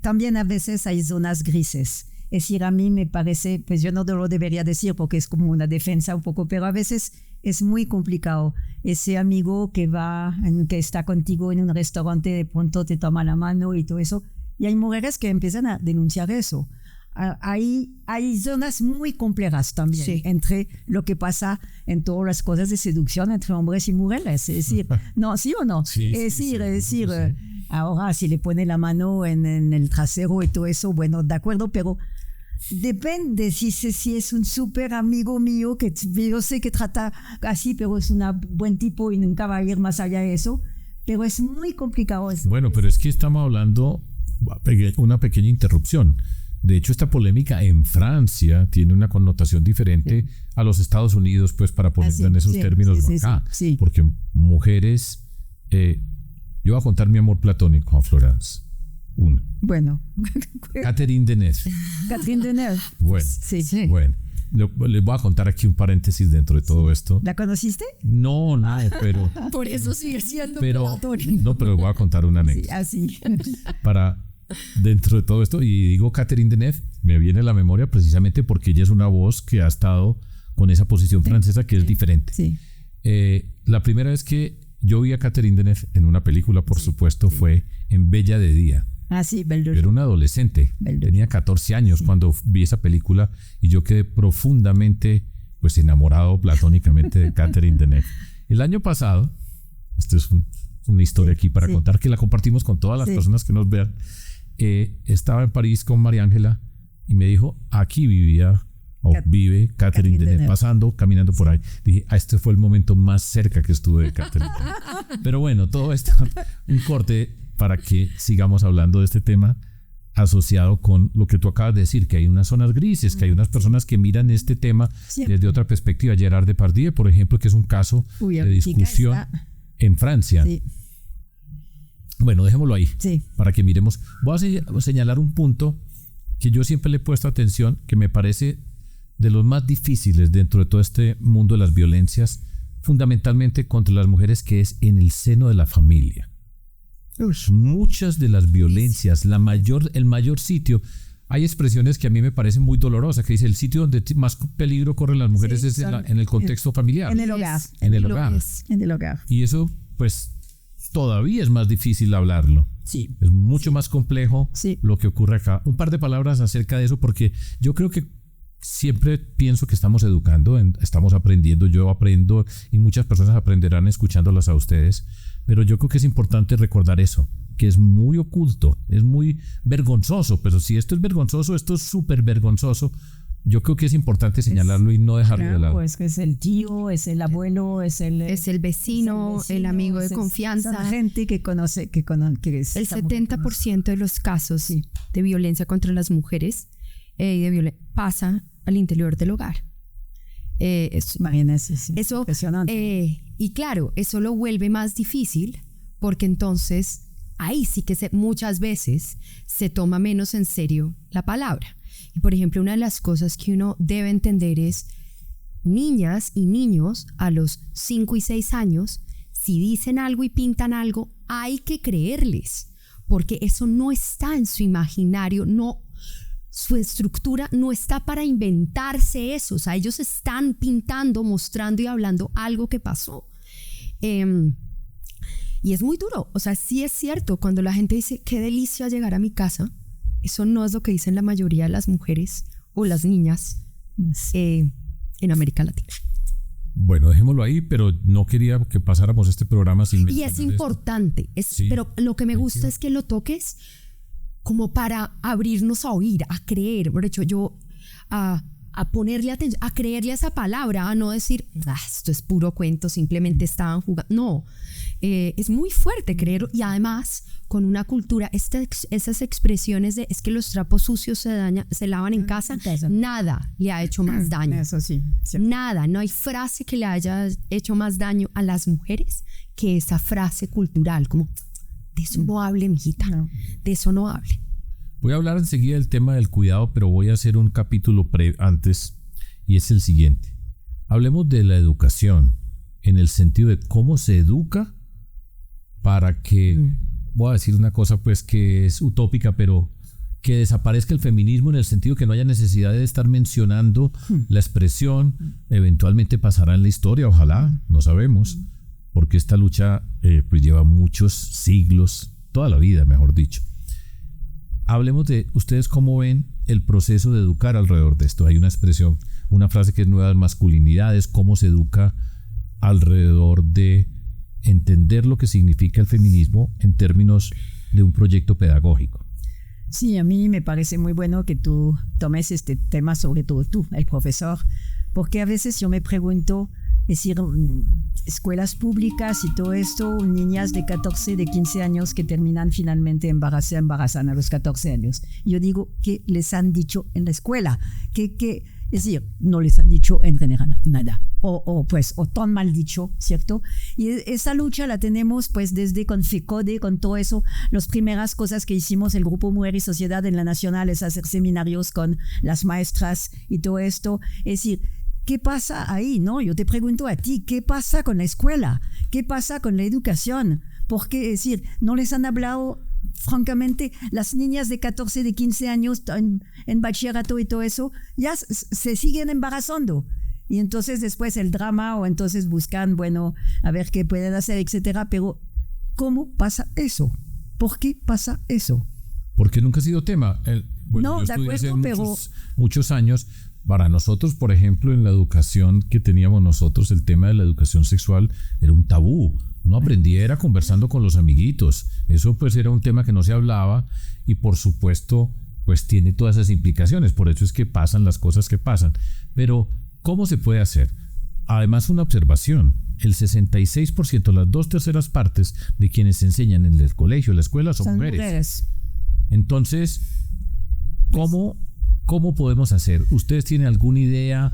también a veces hay zonas grises. Es decir, a mí me parece, pues yo no lo debería decir porque es como una defensa un poco, pero a veces es muy complicado. Ese amigo que está contigo en un restaurante, de pronto te toma la mano y todo eso. Y hay mujeres que empiezan a denunciar eso. Hay zonas muy complejas también entre lo que pasa en todas las cosas de seducción entre hombres y mujeres. Es decir, ¿no? ¿Sí o no? Sí, es decir, ahora si le pone la mano en el trasero y todo eso, bueno, de acuerdo, pero depende si es un súper amigo mío que yo sé que trata así, pero es un buen tipo y nunca va a ir más allá de eso, pero es muy complicado eso. Bueno, pero es que estamos hablando, una pequeña interrupción. De hecho, esta polémica en Francia tiene una connotación diferente a los Estados Unidos, pues para ponerlo en esos términos acá. Sí. Porque mujeres, yo voy a contar mi amor platónico a Florence. Uno. Bueno. Catherine Deneuve. Catherine Deneuve. Bueno. Sí. Bueno. Les voy a contar aquí un paréntesis dentro de todo esto. ¿La conociste? No, pero... Por eso sigue siendo platónico. No, pero les voy a contar una anécdota. Sí, así. Para... Dentro de todo esto, y digo Catherine Deneuve, me viene a la memoria precisamente porque ella es una voz que ha estado con esa posición francesa que es diferente. Sí. La primera vez que yo vi a Catherine Deneuve en una película, por supuesto, fue en Bella de Día. Sí, Belle de Yo era un adolescente, tenía 14 años cuando vi esa película y yo quedé profundamente pues enamorado platónicamente de Catherine Deneuve. El año pasado, esto es una historia aquí para contar que la compartimos con todas las personas que nos vean. Estaba en París con María Ángela y me dijo, aquí vive Catherine Deneuve, caminando por ahí. Dije, este fue el momento más cerca que estuve de Catherine Deneuve. Pero bueno, todo esto, un corte para que sigamos hablando de este tema asociado con lo que tú acabas de decir, que hay unas zonas grises, que hay unas personas que miran este tema desde otra perspectiva. Gerard Depardieu, por ejemplo, que es un caso de discusión en Francia. Sí. Bueno, dejémoslo ahí para que miremos. Voy a señalar un punto que yo siempre le he puesto atención, que me parece de los más difíciles dentro de todo este mundo de las violencias, fundamentalmente contra las mujeres, que es en el seno de la familia. Muchas de las violencias, el mayor sitio, hay expresiones que a mí me parecen muy dolorosas, que dice el sitio donde más peligro corren las mujeres es en el contexto familiar. En el hogar. En el hogar. En el hogar. Y eso, pues, todavía es más difícil hablarlo. Sí. Es mucho más complejo lo que ocurre acá. Un par de palabras acerca de eso, porque yo creo que siempre pienso que estamos educando, estamos aprendiendo, yo aprendo y muchas personas aprenderán escuchándolas a ustedes, pero yo creo que es importante recordar eso, que es muy oculto, es muy vergonzoso, pero si esto es vergonzoso, esto es súper vergonzoso. Yo creo que es importante señalarlo y no dejarlo de lado. Pues que es el tío, es el abuelo, es el vecino, el amigo de confianza. La gente que conoce, que es el 70% de los casos de violencia contra las mujeres pasa al interior del hogar. Mariana, eso impresionante. Y claro, eso lo vuelve más difícil porque entonces ahí sí que muchas veces se toma menos en serio la palabra. Y por ejemplo, una de las cosas que uno debe entender es niñas y niños a los 5 y 6 años, si dicen algo y pintan algo, hay que creerles, porque eso no está en su imaginario, su estructura no está para inventarse eso. O sea, ellos están pintando, mostrando y hablando algo que pasó. Y es muy duro, o sea, sí es cierto, cuando la gente dice, qué delicia llegar a mi casa, eso no es lo que dicen la mayoría de las mujeres o las niñas en América Latina. Bueno, dejémoslo ahí, pero no quería que pasáramos este programa sin mencionar. Y es importante, Sí, pero lo que me gusta es que lo toques como para abrirnos a oír, a creer, por hecho, a ponerle atención, a creerle a esa palabra, a no decir, esto es puro cuento, simplemente estaban jugando. No, es muy fuerte creerlo, y además con una cultura, esas expresiones de es que los trapos sucios se lavan en casa, nada le ha hecho más daño. Eso sí. Nada, no hay frase que le haya hecho más daño a las mujeres que esa frase cultural, como de eso no hable, mijita, de eso no hable. Voy a hablar enseguida del tema del cuidado, pero voy a hacer un capítulo antes, y es el siguiente. Hablemos de la educación, en el sentido de cómo se educa para que, voy a decir una cosa pues que es utópica, pero que desaparezca el feminismo, en el sentido que no haya necesidad de estar mencionando la expresión. Eventualmente pasará en la historia, ojalá, no sabemos, porque esta lucha pues lleva muchos siglos, toda la vida, mejor dicho. Hablemos de ustedes cómo ven el proceso de educar alrededor de esto. Hay una expresión, una frase que es nuevas masculinidades, cómo se educa alrededor de entender lo que significa el feminismo en términos de un proyecto pedagógico. Sí, a mí me parece muy bueno que tú tomes este tema, sobre todo tú, el profesor, porque a veces yo me pregunto, es decir, escuelas públicas y todo esto, niñas de 14, de 15 años que terminan finalmente embarazan a los 14 años. Yo digo, ¿qué les han dicho en la escuela? Es decir, no les han dicho en general nada, o tan mal dicho, ¿cierto? Y esa lucha la tenemos pues desde con FECODE, con todo eso. Las primeras cosas que hicimos el Grupo Mujer y Sociedad en la Nacional es hacer seminarios con las maestras y todo esto. Es decir, ¿qué pasa ahí? ¿No? Yo te pregunto a ti, ¿qué pasa con la escuela? ¿Qué pasa con la educación? Porque, es decir, no les han hablado, francamente, las niñas de 14, de 15 años en bachillerato y todo eso, ya se siguen embarazando. Y entonces después el drama, o entonces buscan, bueno, a ver qué pueden hacer, etcétera. Pero, ¿cómo pasa eso? ¿Por qué pasa eso? Porque nunca ha sido tema. No, de acuerdo, pero muchos años. Para nosotros, por ejemplo, en la educación que teníamos nosotros, el tema de la educación sexual era un tabú. Uno aprendía era conversando con los amiguitos. Eso pues era un tema que no se hablaba, y por supuesto pues tiene todas esas implicaciones. Por eso es que pasan las cosas que pasan. Pero ¿cómo se puede hacer? Además, una observación. El 66%, las 2/3 partes de quienes enseñan en el colegio, en la escuela, son mujeres. Entonces, ¿Cómo podemos hacer? ¿Ustedes tienen alguna idea,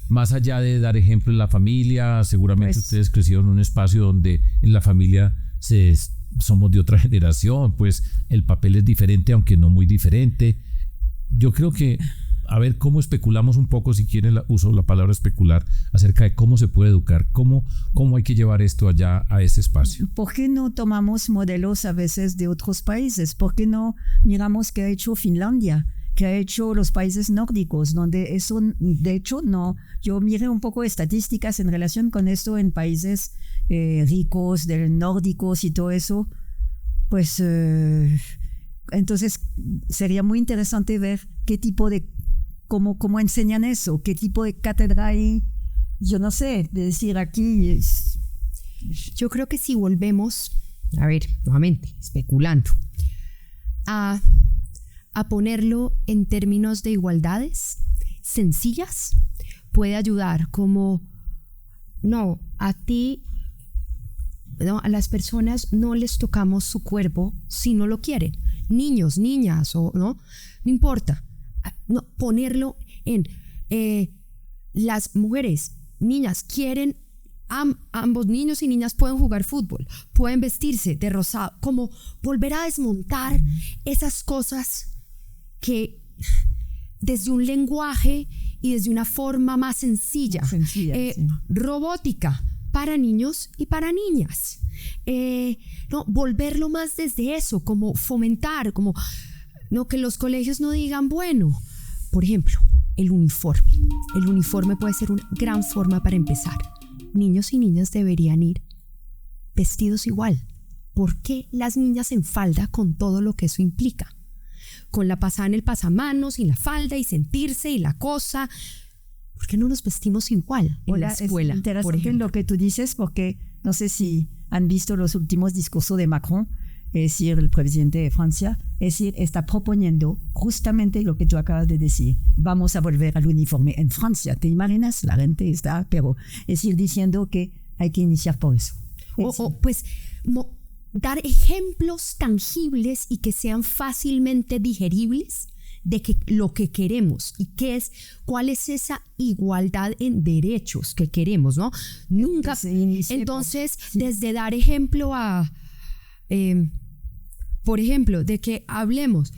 más allá de dar ejemplo en la familia? Seguramente pues, ustedes crecieron en un espacio donde en la familia somos de otra generación, pues el papel es diferente, aunque no muy diferente. Yo creo que, a ver, cómo especulamos un poco, si quieren uso la palabra especular, acerca de cómo se puede educar, cómo hay que llevar esto allá a ese espacio. ¿Por qué no tomamos modelos a veces de otros países? ¿Por qué no miramos qué ha hecho Finlandia? Que ha hecho los países nórdicos, donde eso, de hecho, no. Yo miré un poco de estadísticas en relación con esto en países ricos, nórdicos y todo eso. Pues, entonces, sería muy interesante ver qué tipo de, cómo enseñan eso, qué tipo de cátedra hay, yo no sé, de decir aquí. Yo creo que si volvemos, a ver, nuevamente, especulando, a ponerlo en términos de igualdades sencillas, puede ayudar como, no, a ti, no, a las personas no les tocamos su cuerpo si no lo quieren, niños, niñas, o no importa, no, ponerlo en las mujeres, niñas quieren, ambos niños y niñas pueden jugar fútbol, pueden vestirse de rosado, como volver a desmontar esas cosas que desde un lenguaje y desde una forma más sencilla, sí. Robótica para niños y para niñas, no, volverlo más desde eso, como fomentar, como no, que los colegios no digan, bueno, por ejemplo, el uniforme puede ser una gran forma para empezar. Niños y niñas deberían ir vestidos igual, ¿por qué las niñas en falda con todo lo que eso implica? Con la pasada en el pasamanos y la falda y sentirse y la cosa. ¿Por qué no nos vestimos igual en la escuela? Es interesante por ejemplo? lo que tú dices, porque no sé si han visto los últimos discursos de Macron, es decir, el presidente de Francia, es decir, está proponiendo justamente lo que tú acabas de decir. Vamos a volver al uniforme en Francia. ¿Te imaginas? La gente está, pero es decir, diciendo que hay que iniciar por eso. Pues dar ejemplos tangibles y que sean fácilmente digeribles de que lo que queremos y cuál es esa igualdad en derechos que queremos, ¿no? Nunca. Entonces, desde dar ejemplo a, por ejemplo, de que hablemos,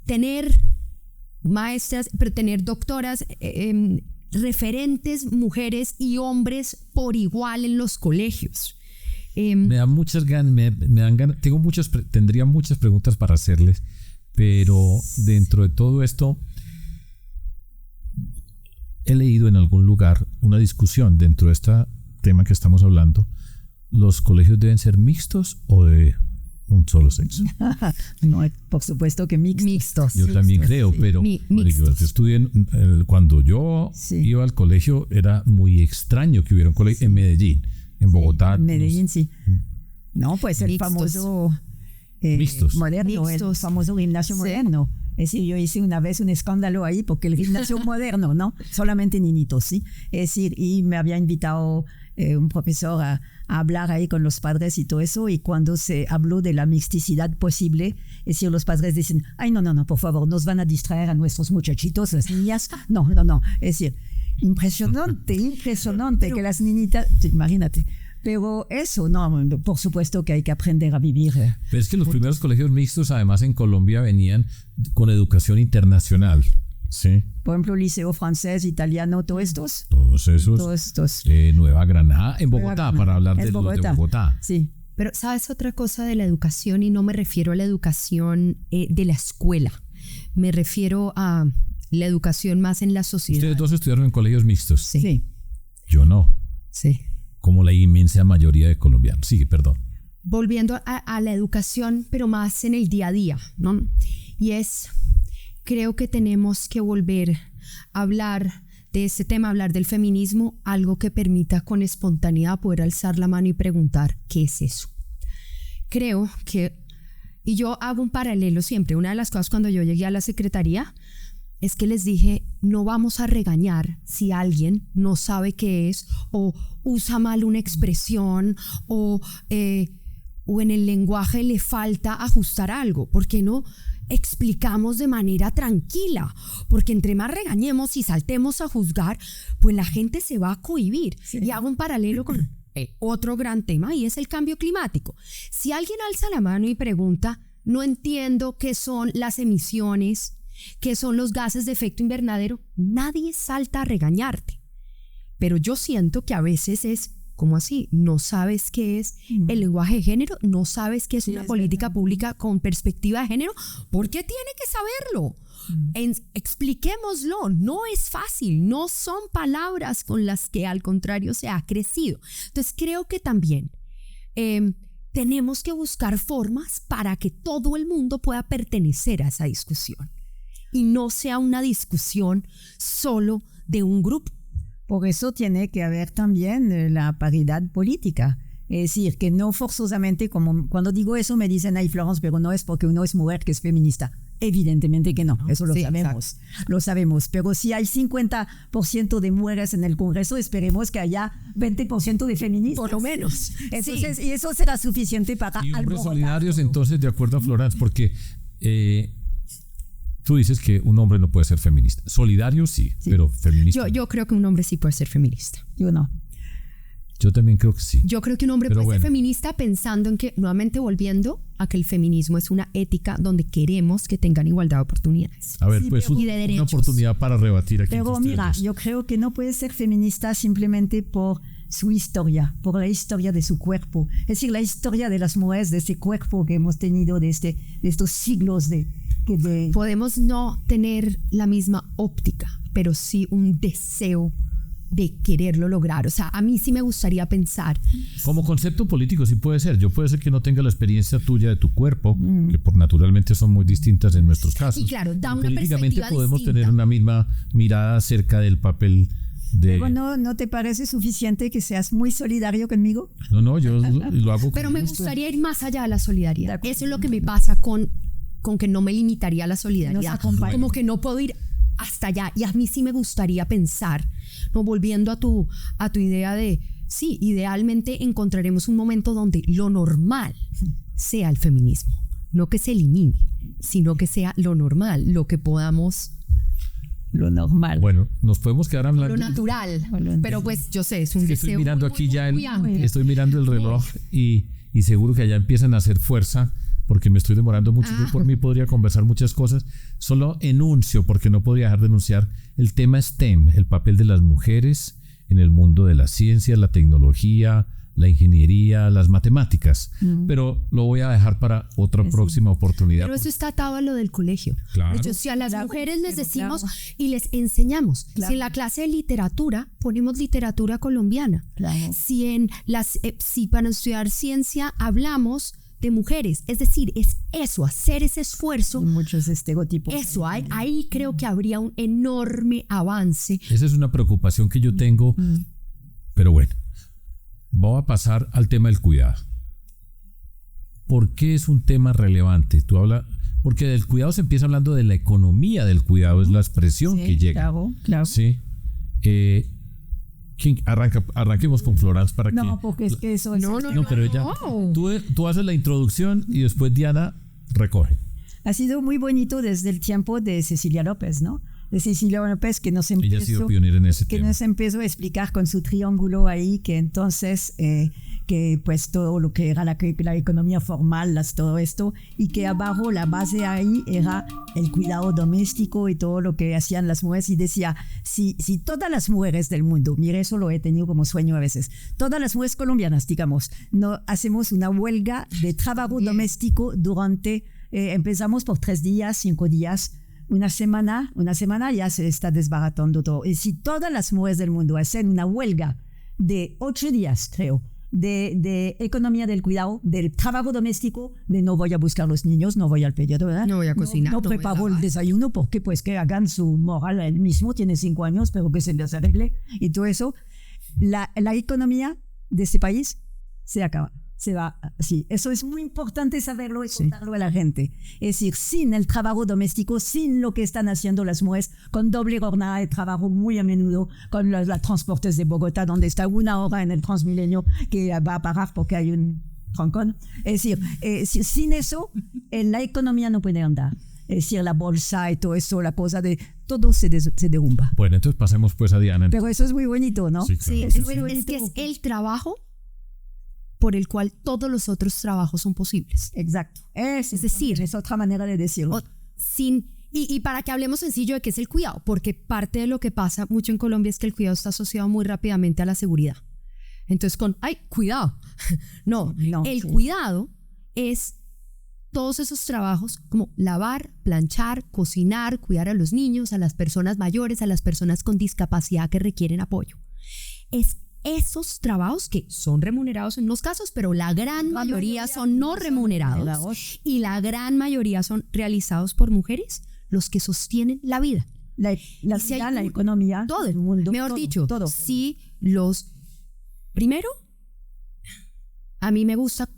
tener maestras, pero tener doctoras, referentes mujeres y hombres por igual en los colegios. Me da muchas ganas, me dan ganas, tendría muchas preguntas para hacerles, pero dentro de todo esto he leído en algún lugar una discusión dentro de este tema que estamos hablando. ¿Los colegios deben ser mixtos o de un solo sexo? No, por supuesto que mixtos. Yo también creo, pero cuando yo iba al colegio era muy extraño que hubiera un colegio en Medellín. En Bogotá. En Medellín, sí. No, pues el famoso moderno, el famoso gimnasio moderno. Es decir, yo hice una vez un escándalo ahí porque el gimnasio moderno, ¿no? Solamente niñitos, ¿sí? Es decir, y me había invitado un profesor a hablar ahí con los padres y todo eso, y cuando se habló de la mixticidad posible, es decir, los padres dicen, ay, no, por favor, nos van a distraer a nuestros muchachitos, las niñas. No. Es decir, impresionante pero, que las niñitas, imagínate. Pero eso, no, por supuesto que hay que aprender a vivir. Pero es que los primeros colegios mixtos, además en Colombia, venían con educación internacional. Sí. Por ejemplo, liceo francés, italiano, todos estos. Todos estos. Nueva Granada, en Bogotá, para hablar de Bogotá. Sí. Pero ¿sabes otra cosa de la educación? Y no me refiero a la educación de la escuela. Me refiero a la educación más en la sociedad. ¿Ustedes dos estudiaron en colegios mixtos? Sí. Yo no. Sí. Como la inmensa mayoría de colombianos. Sí, perdón. Volviendo a la educación, pero más en el día a día, ¿no? Y creo que tenemos que volver a hablar de este tema, hablar del feminismo, algo que permita con espontaneidad poder alzar la mano y preguntar, ¿qué es eso? Creo que, y yo hago un paralelo siempre, una de las cosas cuando yo llegué a la secretaría, es que les dije, no vamos a regañar si alguien no sabe qué es o usa mal una expresión o en el lenguaje le falta ajustar algo. ¿Por qué no explicamos de manera tranquila? Porque entre más regañemos y saltemos a juzgar, pues la gente se va a cohibir. Sí. Y hago un paralelo con otro gran tema y es el cambio climático. Si alguien alza la mano y pregunta, no entiendo qué son las emisiones, ¿qué son los gases de efecto invernadero? Nadie salta a regañarte. Pero yo siento que a veces es, ¿cómo así? ¿No sabes qué es el lenguaje de género? ¿No sabes qué es una política pública con perspectiva de género? ¿Por qué tiene que saberlo? Expliquémoslo. No es fácil. No son palabras con las que al contrario se ha crecido. Entonces creo que también tenemos que buscar formas para que todo el mundo pueda pertenecer a esa discusión. Y no sea una discusión solo de un grupo. Por eso tiene que haber también la paridad política. Es decir, que no forzosamente, como cuando digo eso me dicen, ay Florence, pero no es porque uno es mujer que es feminista. Evidentemente que no, eso lo sabemos. Exacto. Lo sabemos, pero si hay 50% de mujeres en el Congreso, esperemos que haya 20% de feministas. Por lo menos. Entonces, y eso será suficiente para... Y hombres solidarios, entonces, de acuerdo a Florence, porque... tú dices que un hombre no puede ser feminista. Solidario sí. Pero feminista. Yo creo que un hombre sí puede ser feminista. Yo no. Yo también creo que sí. Yo creo que un hombre puede ser feminista pensando en que, nuevamente volviendo a que el feminismo es una ética donde queremos que tengan igualdad de oportunidades. A ver, pues una oportunidad para rebatir aquí. Pero mira, yo creo que no puede ser feminista simplemente por su historia, por la historia de su cuerpo. Es decir, la historia de las mujeres, de ese cuerpo que hemos tenido de estos siglos de... Podemos no tener la misma óptica, pero sí un deseo de quererlo lograr. O sea, a mí sí me gustaría pensar. Como concepto político sí puede ser. Yo puede ser que no tenga la experiencia tuya de tu cuerpo, que naturalmente son muy distintas en nuestros casos. Y claro, da una políticamente perspectiva podemos distinta. tener una misma mirada acerca del papel de... Bueno, ¿no te parece suficiente que seas muy solidario conmigo? No, yo lo hago con Pero me gusto. gustaría ir más allá de la solidaridad. De acuerdo. Eso es lo que me pasa con que no me limitaría a la solidaridad. Nos acompaña. Como que no puedo ir hasta allá. Y a mí sí me gustaría pensar, no volviendo a tu idea de, sí, idealmente encontraremos un momento donde lo normal sea el feminismo. No que se elimine, sino que sea lo normal, lo que podamos... Lo normal. Bueno, nos podemos quedar hablando. Lo natural. Bueno, pero pues yo sé, es un Que estoy deseo mirando muy, aquí muy, ya muy amplio. estoy mirando el reloj y seguro que allá empiezan a hacer fuerza porque me estoy demorando mucho. Yo por mí podría conversar muchas cosas. Solo enuncio, porque no podría dejar de enunciar, el tema STEM, el papel de las mujeres en el mundo de la ciencia, la tecnología, la ingeniería, las matemáticas. Pero lo voy a dejar para otra próxima oportunidad. Pero eso está atado a lo del colegio. Claro. De hecho, si a las Claro, mujeres les pero decimos claro. y les enseñamos, Claro. si en la clase de literatura ponemos literatura colombiana, Claro. si para estudiar ciencia hablamos de mujeres, es decir, es eso, hacer ese esfuerzo, Muchos estereotipos. eso, ahí creo que habría un enorme avance. Esa es una preocupación que yo tengo, pero bueno, voy a pasar al tema del cuidado. ¿Por qué es un tema relevante? Porque del cuidado se empieza hablando de la economía del cuidado, es la expresión Sí, que llega. Claro, claro. Sí. Arranquemos con Florence para que... No, porque es que eso es... No, pero ella... Tú haces la introducción y después Diana recoge. Ha sido muy bonito desde el tiempo de Cecilia López, ¿no? De Cecilia López que nos Ella ha sido pionera en ese tema. nos empezó a explicar con su triángulo ahí que entonces que pues todo lo que era la economía formal, todo esto, y que abajo la base ahí era el cuidado doméstico y todo lo que hacían las mujeres, y decía, si todas las mujeres del mundo, mire, eso lo he tenido como sueño a veces, todas las mujeres colombianas, digamos, no hacemos una huelga de trabajo doméstico durante, empezamos por 3 días, 5 días, una semana ya se está desbaratando todo. Y si todas las mujeres del mundo hacen una huelga de 8 días, creo, de economía del cuidado, del trabajo doméstico, de no voy a buscar los niños, no voy al pediatra, ¿verdad? No voy a cocinar, No no voy a preparo el lavar. desayuno porque pues que hagan su moral él mismo, tiene 5 años, pero que se les arregle y todo eso. La economía de este país se acaba. Se va así. Eso es muy importante saberlo y contarlo a la gente. Es decir, sin el trabajo doméstico, sin lo que están haciendo las mujeres, con doble jornada de trabajo muy a menudo, con los transportes de Bogotá, donde está 1 hora en el Transmilenio que va a parar porque hay un trancón. Es decir, sin eso, la economía no puede andar. Es decir, la bolsa y todo eso, la cosa de todo se derrumba. Bueno, entonces pasemos pues a Diana. Pero eso es muy bonito, ¿no? Sí, claro. Sí, Eso es, muy es bonito. que es el trabajo por el cual todos los otros trabajos son posibles. Exacto. Es decir, es otra manera de decirlo. Y para que hablemos sencillo de qué es el cuidado, porque parte de lo que pasa mucho en Colombia es que el cuidado está asociado muy rápidamente a la seguridad. Entonces cuidado. No, el cuidado es todos esos trabajos como lavar, planchar, cocinar, cuidar a los niños, a las personas mayores, a las personas con discapacidad que requieren apoyo. Es esos trabajos que son remunerados en unos casos, pero la gran mayoría son no remunerados y la gran mayoría son realizados por mujeres, los que sostienen la vida. La economía, todo el mundo. Mejor dicho, todo. si primero, a mí me gusta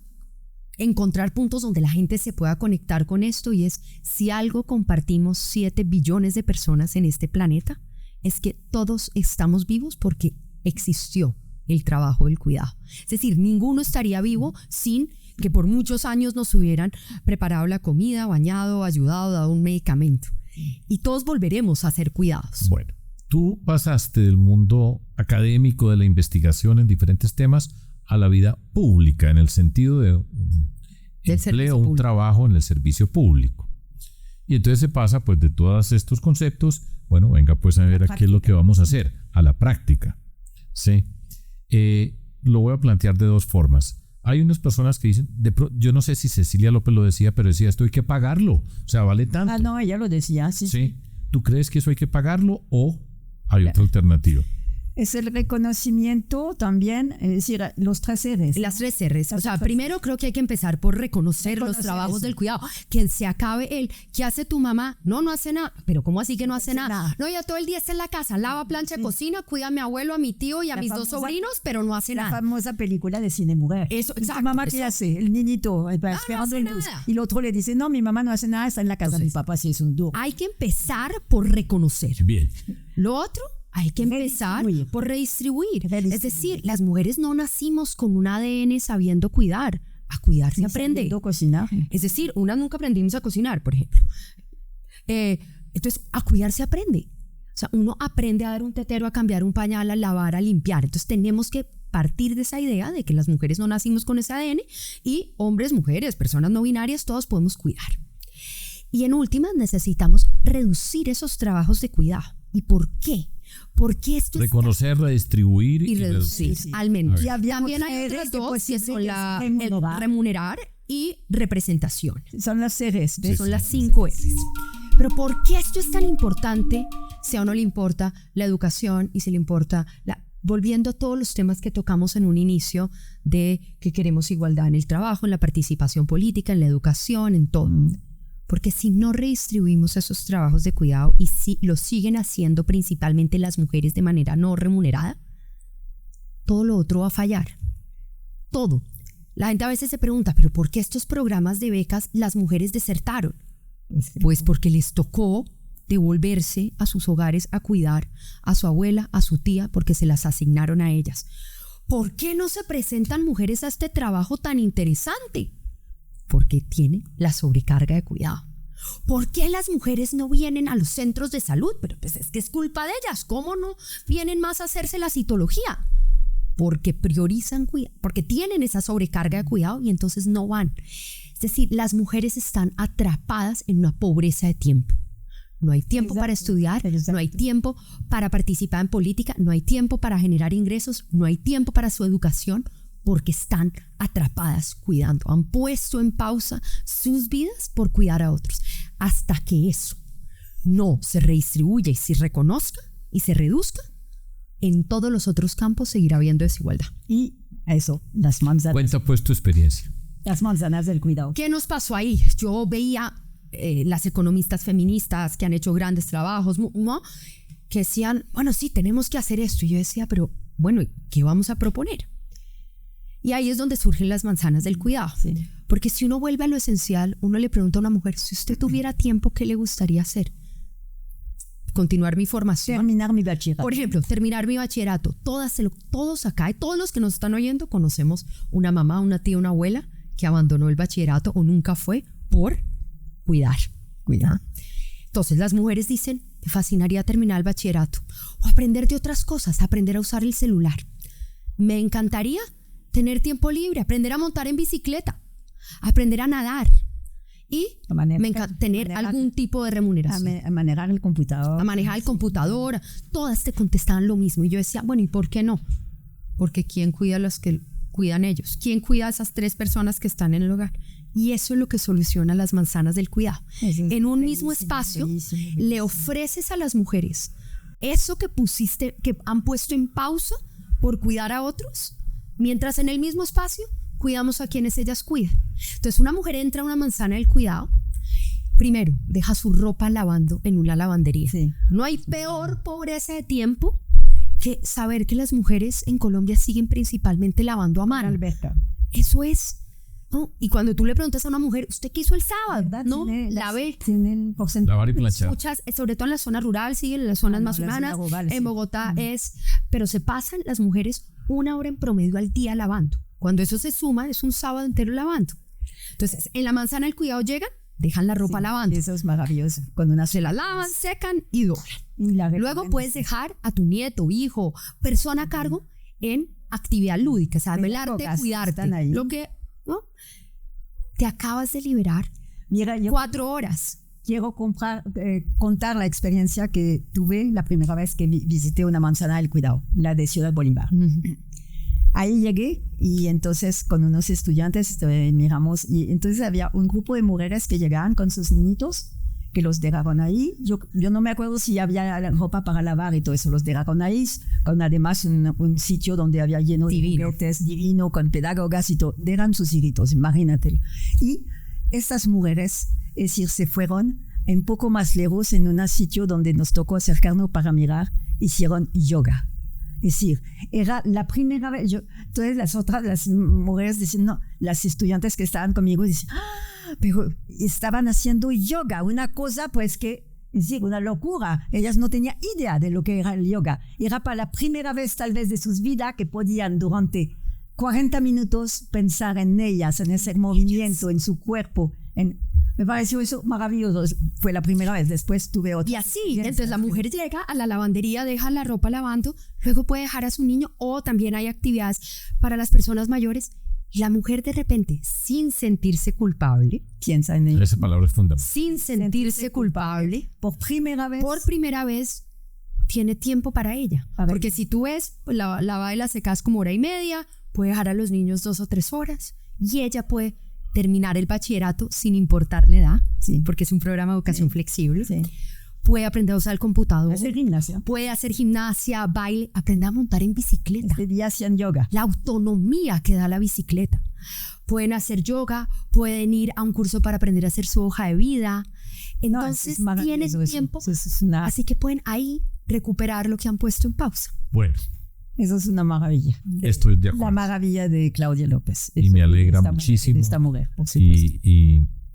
encontrar puntos donde la gente se pueda conectar con esto, y es si algo compartimos 7 billones de personas en este planeta, es que todos estamos vivos porque existió el trabajo del cuidado. Es decir, ninguno estaría vivo sin que por muchos años nos hubieran preparado la comida, bañado, ayudado, dado un medicamento. Y todos volveremos a ser cuidados. Bueno, tú pasaste del mundo académico, de la investigación en diferentes temas, a la vida pública, en el sentido de un empleo, un trabajo en el servicio público. Y entonces se pasa pues de todos estos conceptos, bueno, venga pues a ver qué es lo que vamos a hacer, a la práctica. Sí. Lo voy a plantear de 2 formas. Hay unas personas que dicen, yo no sé si Cecilia López lo decía, pero decía, esto hay que pagarlo, o sea, vale tanto. Ah, no, ella lo decía, sí. Sí. ¿Tú crees que eso hay que pagarlo o hay otra alternativa? Es el reconocimiento también, es decir, los 3 R's. Las 3 R's. O sea, primero creo que hay que empezar por reconocer los trabajos del cuidado. Que se acabe el, ¿qué hace tu mamá? No hace nada. Pero ¿cómo así que no hace nada? No, ya todo el día está en la casa, lava, plancha, cocina, cuida a mi abuelo, a mi tío y a mis 2 sobrinos, pero no hace nada. La famosa película de Cine Mujer. Eso, exacto. ¿Tu mamá qué hace? El niñito, esperando el bus. Y el otro le dice, no, mi mamá no hace nada, está en la casa. Entonces, mi papá sí es un duro. Hay que empezar por reconocer. Bien. Lo otro, hay que empezar por redistribuir. Es decir, las mujeres no nacimos con un ADN sabiendo cuidar. A cuidar se aprende. Cocinar. Es decir, unas nunca aprendimos a cocinar, por ejemplo. Entonces, a cuidar se aprende. O sea, uno aprende a dar un tetero, a cambiar un pañal, a lavar, a limpiar. Entonces, tenemos que partir de esa idea de que las mujeres no nacimos con ese ADN y hombres, mujeres, personas no binarias, todos podemos cuidar. Y en últimas, necesitamos reducir esos trabajos de cuidado. ¿Y por qué? Porque esto reconocer, redistribuir y reducir. Al menos. Y también hay otras dos que son remunerar y representación. Son las R's. Son las 5 R's. Pero ¿por qué esto es tan importante? Si a uno le importa la educación y si le importa volviendo a todos los temas que tocamos en un inicio de que queremos igualdad en el trabajo, en la participación política, en la educación, en todo. Porque si no redistribuimos esos trabajos de cuidado y si lo siguen haciendo principalmente las mujeres de manera no remunerada, todo lo otro va a fallar. Todo. La gente a veces se pregunta, ¿pero por qué estos programas de becas las mujeres desertaron? Pues porque les tocó devolverse a sus hogares a cuidar a su abuela, a su tía, porque se las asignaron a ellas. ¿Por qué no se presentan mujeres a este trabajo tan interesante? Porque tienen la sobrecarga de cuidado. ¿Por qué las mujeres no vienen a los centros de salud? Pero pues es que es culpa de ellas. ¿Cómo no vienen más a hacerse la citología? Porque priorizan cuidado, porque tienen esa sobrecarga de cuidado y entonces no van. Es decir, las mujeres están atrapadas en una pobreza de tiempo. No hay tiempo para estudiar, no hay tiempo para participar en política, no hay tiempo para generar ingresos, no hay tiempo para su educación, porque están atrapadas cuidando. Han puesto en pausa sus vidas por cuidar a otros. Hasta que eso no se redistribuya y se reconozca y se reduzca, en todos los otros campos seguirá habiendo desigualdad. Y eso, las manzanas. Cuenta pues tu experiencia. Las manzanas del cuidado. ¿Qué nos pasó ahí? Yo veía las economistas feministas que han hecho grandes trabajos, ¿no? Que decían, bueno, sí, tenemos que hacer esto. Y yo decía, pero bueno, ¿qué vamos a proponer? Y ahí es donde surgen las manzanas del cuidado. Sí. Porque si uno vuelve a lo esencial, uno le pregunta a una mujer, si usted tuviera tiempo, ¿qué le gustaría hacer? Continuar mi formación. Terminar mi bachillerato. Por ejemplo, terminar mi bachillerato. Todos acá y todos los que nos están oyendo conocemos una mamá, una tía, una abuela que abandonó el bachillerato o nunca fue por cuidar. Entonces las mujeres dicen, me fascinaría terminar el bachillerato o aprender de otras cosas, aprender a usar el celular. Me encantaría tener tiempo libre, aprender a montar en bicicleta, aprender a nadar y tener algún tipo de remuneración. A manejar el computador. A manejar el computador. Todas te contestaban lo mismo. Y yo decía, bueno, ¿y por qué no? Porque ¿quién cuida a los que cuidan ellos? ¿Quién cuida a esas 3 personas que están en el hogar? Y eso es lo que soluciona las manzanas del cuidado. En un mismo espacio le ofreces a las mujeres eso que han puesto en pausa por cuidar a otros, mientras en el mismo espacio cuidamos a quienes ellas cuidan. Entonces una mujer entra a una manzana del cuidado, primero deja su ropa lavando en una lavandería. Sí. No hay peor pobreza de tiempo que saber que las mujeres en Colombia siguen principalmente lavando a mano. Alberta. Eso es, ¿no? Y cuando tú le preguntas a una mujer, ¿usted qué hizo el sábado? ¿Verdad? No, lavé. Lavar y planchar. Muchas, sobre todo en la zona rural, sí, en las zonas más urbanas. En Bogotá pero se pasan las mujeres 1 hora en promedio al día lavando. Cuando eso se suma, es un sábado entero lavando. Entonces, en la manzana del cuidado llegan, dejan la ropa lavando. Eso es maravilloso. Se la lavan, secan y doblan. Luego puedes dejar a tu nieto, hijo, persona a cargo en actividad lúdica, o sea, el arte de cuidarte. Lo que, ¿no? Te acabas de liberar 4 horas. Quiero contar la experiencia que tuve la primera vez que visité una manzana del cuidado, la de Ciudad Bolívar. Ahí llegué y entonces con unos estudiantes miramos y entonces había un grupo de mujeres que llegaban con sus niñitos que los dejaron ahí. Yo no me acuerdo si había ropa para lavar y todo eso. Los dejaron ahí, con además un sitio donde había lleno de juguetes divino, con pedagogas y todo. Eran sus hijitos, imagínate. Y estas mujeres, es decir, se fueron un poco más lejos en un sitio donde nos tocó acercarnos para mirar, hicieron yoga. Es decir, era la primera vez, todas las mujeres decían, no, las estudiantes que estaban conmigo decían, pero estaban haciendo yoga, una cosa pues que, es decir, una locura. Ellas no tenían idea de lo que era el yoga. Era para la primera vez tal vez de sus vidas que podían durante 40 minutos pensar en ellas, en ese movimiento, en su cuerpo. Me pareció eso maravilloso. Fue la primera vez, después tuve otra. Y así, entonces la mujer llega a la lavandería, deja la ropa lavando, luego puede dejar a su niño, o también hay actividades para las personas mayores. La mujer de repente, sin sentirse culpable, piensa en ella. Esa palabra es fundamental. Sin sentirse culpable, por primera vez tiene tiempo para ella. Porque si tú ves, pues la baila secas como 1:30, puede dejar a los niños 2 o 3 horas y ella puede terminar el bachillerato sin importarle edad, sí, porque es un programa de educación flexible. Sí. Puede aprender a usar el computador. Puede hacer gimnasia, baile, aprender a montar en bicicleta. Este día hacían yoga. La autonomía que da la bicicleta. Pueden hacer yoga, pueden ir a un curso para aprender a hacer su hoja de vida. Entonces tienen tiempo, así que pueden ahí recuperar lo que han puesto en pausa. Bueno. Eso es una maravilla. Estoy de acuerdo. La maravilla de Claudia López. Y me alegra muchísimo. Esta mujer,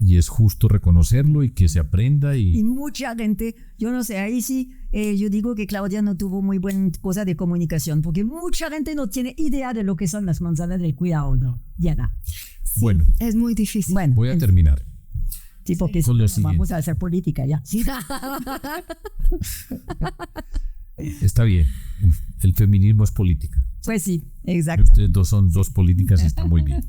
y es justo reconocerlo y que se aprenda. Y mucha gente, yo no sé, ahí sí, yo digo que Claudia no tuvo muy buena cosa de comunicación, porque mucha gente no tiene idea de lo que son las manzanas del cuidado, ¿no? Diana. Sí, bueno. Es muy difícil. Bueno, voy a terminar. Tipo que vamos a hacer política ya. Está bien. El feminismo es política. Pues sí, exacto. Ustedes dos son dos políticas y está muy bien.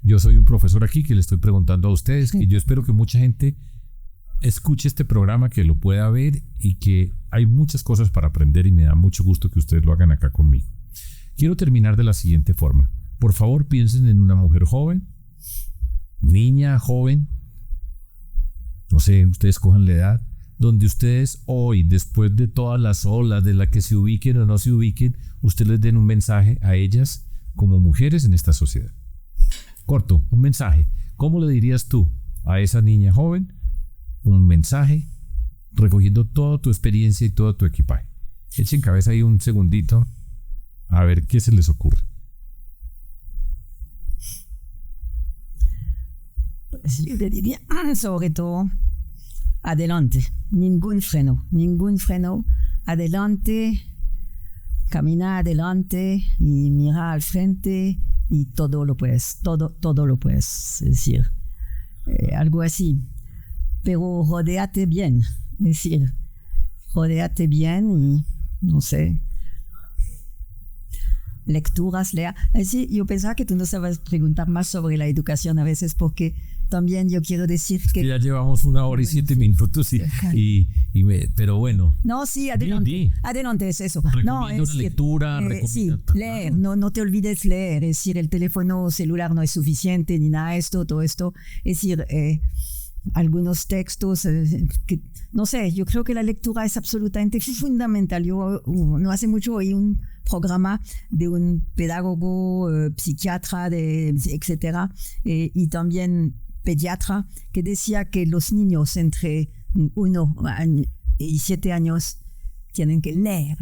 Yo soy un profesor aquí que le estoy preguntando a ustedes, que yo espero que mucha gente escuche este programa, que lo pueda ver y que hay muchas cosas para aprender y me da mucho gusto que ustedes lo hagan acá conmigo. Quiero terminar de la siguiente forma. Por favor, piensen en una mujer joven, niña, joven, no sé, ustedes cojan la edad, donde ustedes hoy, después de todas las olas de la que se ubiquen o no se ubiquen, ustedes les den un mensaje a ellas como mujeres en esta sociedad. Corto, un mensaje. ¿Cómo le dirías tú a esa niña joven un mensaje recogiendo toda tu experiencia y todo tu equipaje? Echen cabeza ahí un segundito a ver qué se les ocurre. Pues yo le diría, sobre todo, adelante, ningún freno, adelante, camina adelante y mira al frente y todo lo puedes decir, algo así, pero rodéate bien, es decir, rodéate bien y no sé, lecturas, lea. Así, yo pensaba que tú nos ibas a preguntar más sobre la educación a veces, porque también yo quiero decir que ya llevamos 1 hora y 7 minutos pero bueno. No, sí, adelante. Adelante es eso. No, es una lectura. Sí, leer. No te olvides leer. Es decir, el teléfono celular no es suficiente ni nada de esto, todo esto. Es decir, algunos textos, que, no sé, yo creo que la lectura es absolutamente fundamental. Yo no hace mucho oí un programa de un pedagogo, psiquiatra, etcétera, y también pediatra, que decía que los niños entre 1 y 7 años tienen que leer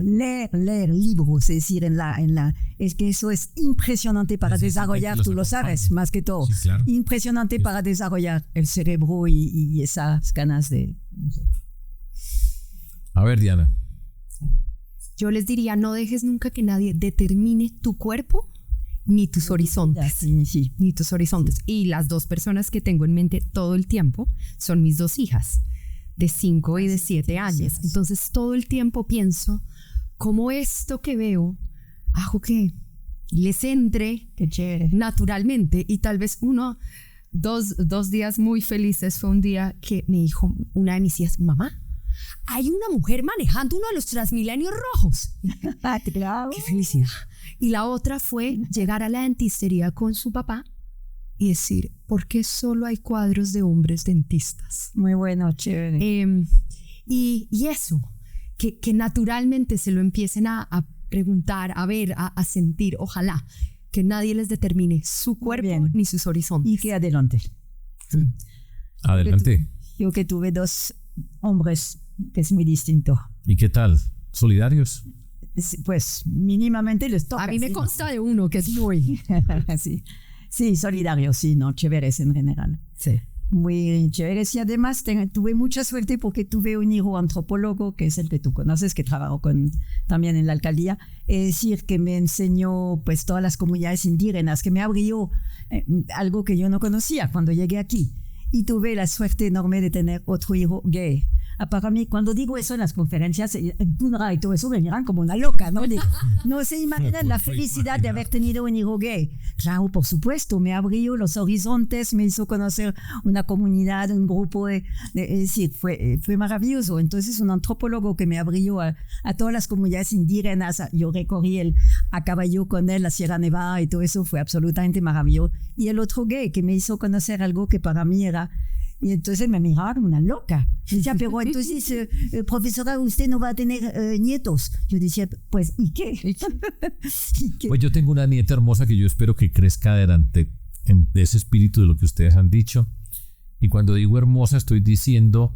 libros, es decir, es que eso es impresionante para desarrollar, tú lo sabes, más que todo, sí, claro. Impresionante para desarrollar el cerebro y esas ganas de... No sé. A ver, Diana. Yo les diría, no dejes nunca que nadie determine tu cuerpo ni tus horizontes. Sí. Ni tus horizontes. Y las 2 personas que tengo en mente todo el tiempo son mis 2 hijas, de 5 y de 7 años. Entonces todo el tiempo pienso cómo esto que veo hago que les entre naturalmente. Y tal vez dos días muy felices fue un día que me dijo una de mis hijas, mamá, hay una mujer manejando uno de los Transmilenios rojos. Claro. ¡Qué felicidad! Y la otra fue llegar a la dentistería con su papá y decir, ¿por qué solo hay cuadros de hombres dentistas? Muy bueno, chévere. Y eso, que naturalmente se lo empiecen a preguntar, a ver, a sentir, ojalá que nadie les determine su cuerpo ni sus horizontes. Y que adelante. Adelante. Yo que tuve 2 hombres, que es muy distinto. ¿Y qué tal? ¿Solidarios? Pues mínimamente les toca. A mí me consta de uno que es muy... sí, solidarios, sí, no, chéveres en general. Sí. Muy chéveres y además tuve mucha suerte porque tuve un hijo antropólogo, que es el que tú conoces, que trabajó también en la alcaldía, es decir, que me enseñó pues todas las comunidades indígenas, que me abrió algo que yo no conocía cuando llegué aquí. Y tuve la suerte enorme de tener otro hijo gay. Para mí, cuando digo eso en las conferencias, en Tundra y todo eso, me miran como una loca, ¿no? No se imaginan la felicidad de haber tenido un hijo gay. Claro, por supuesto, me abrió los horizontes, me hizo conocer una comunidad, un grupo es decir, fue maravilloso. Entonces, un antropólogo que me abrió a todas las comunidades indígenas, yo recorrí a caballo con él la Sierra Nevada y todo eso, fue absolutamente maravilloso. Y el otro gay que me hizo conocer algo que para mí era... Y entonces me miraron una loca. Me decía, pero entonces, profesora, usted no va a tener nietos. Yo decía, pues, ¿y qué? ¿Y qué? Pues yo tengo una nieta hermosa que yo espero que crezca adelante de ese espíritu de lo que ustedes han dicho. Y cuando digo hermosa, estoy diciendo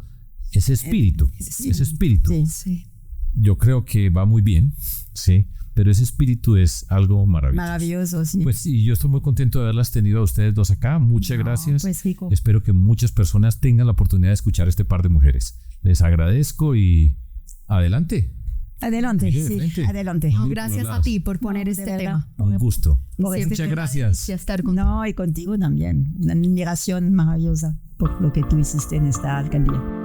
ese espíritu. Ese espíritu. Sí. Yo creo que va muy bien, sí. Pero ese espíritu es algo maravilloso. Maravilloso, sí. Pues sí, yo estoy muy contento de haberlas tenido a ustedes 2 acá. Muchas gracias. Pues rico. Espero que muchas personas tengan la oportunidad de escuchar este par de mujeres. Les agradezco y adelante. Adelante, sí, adelante. No, gracias a ti por poner este tema. Un gusto. Muchas gracias. No, y contigo también. Una admiración maravillosa por lo que tú hiciste en esta alcaldía.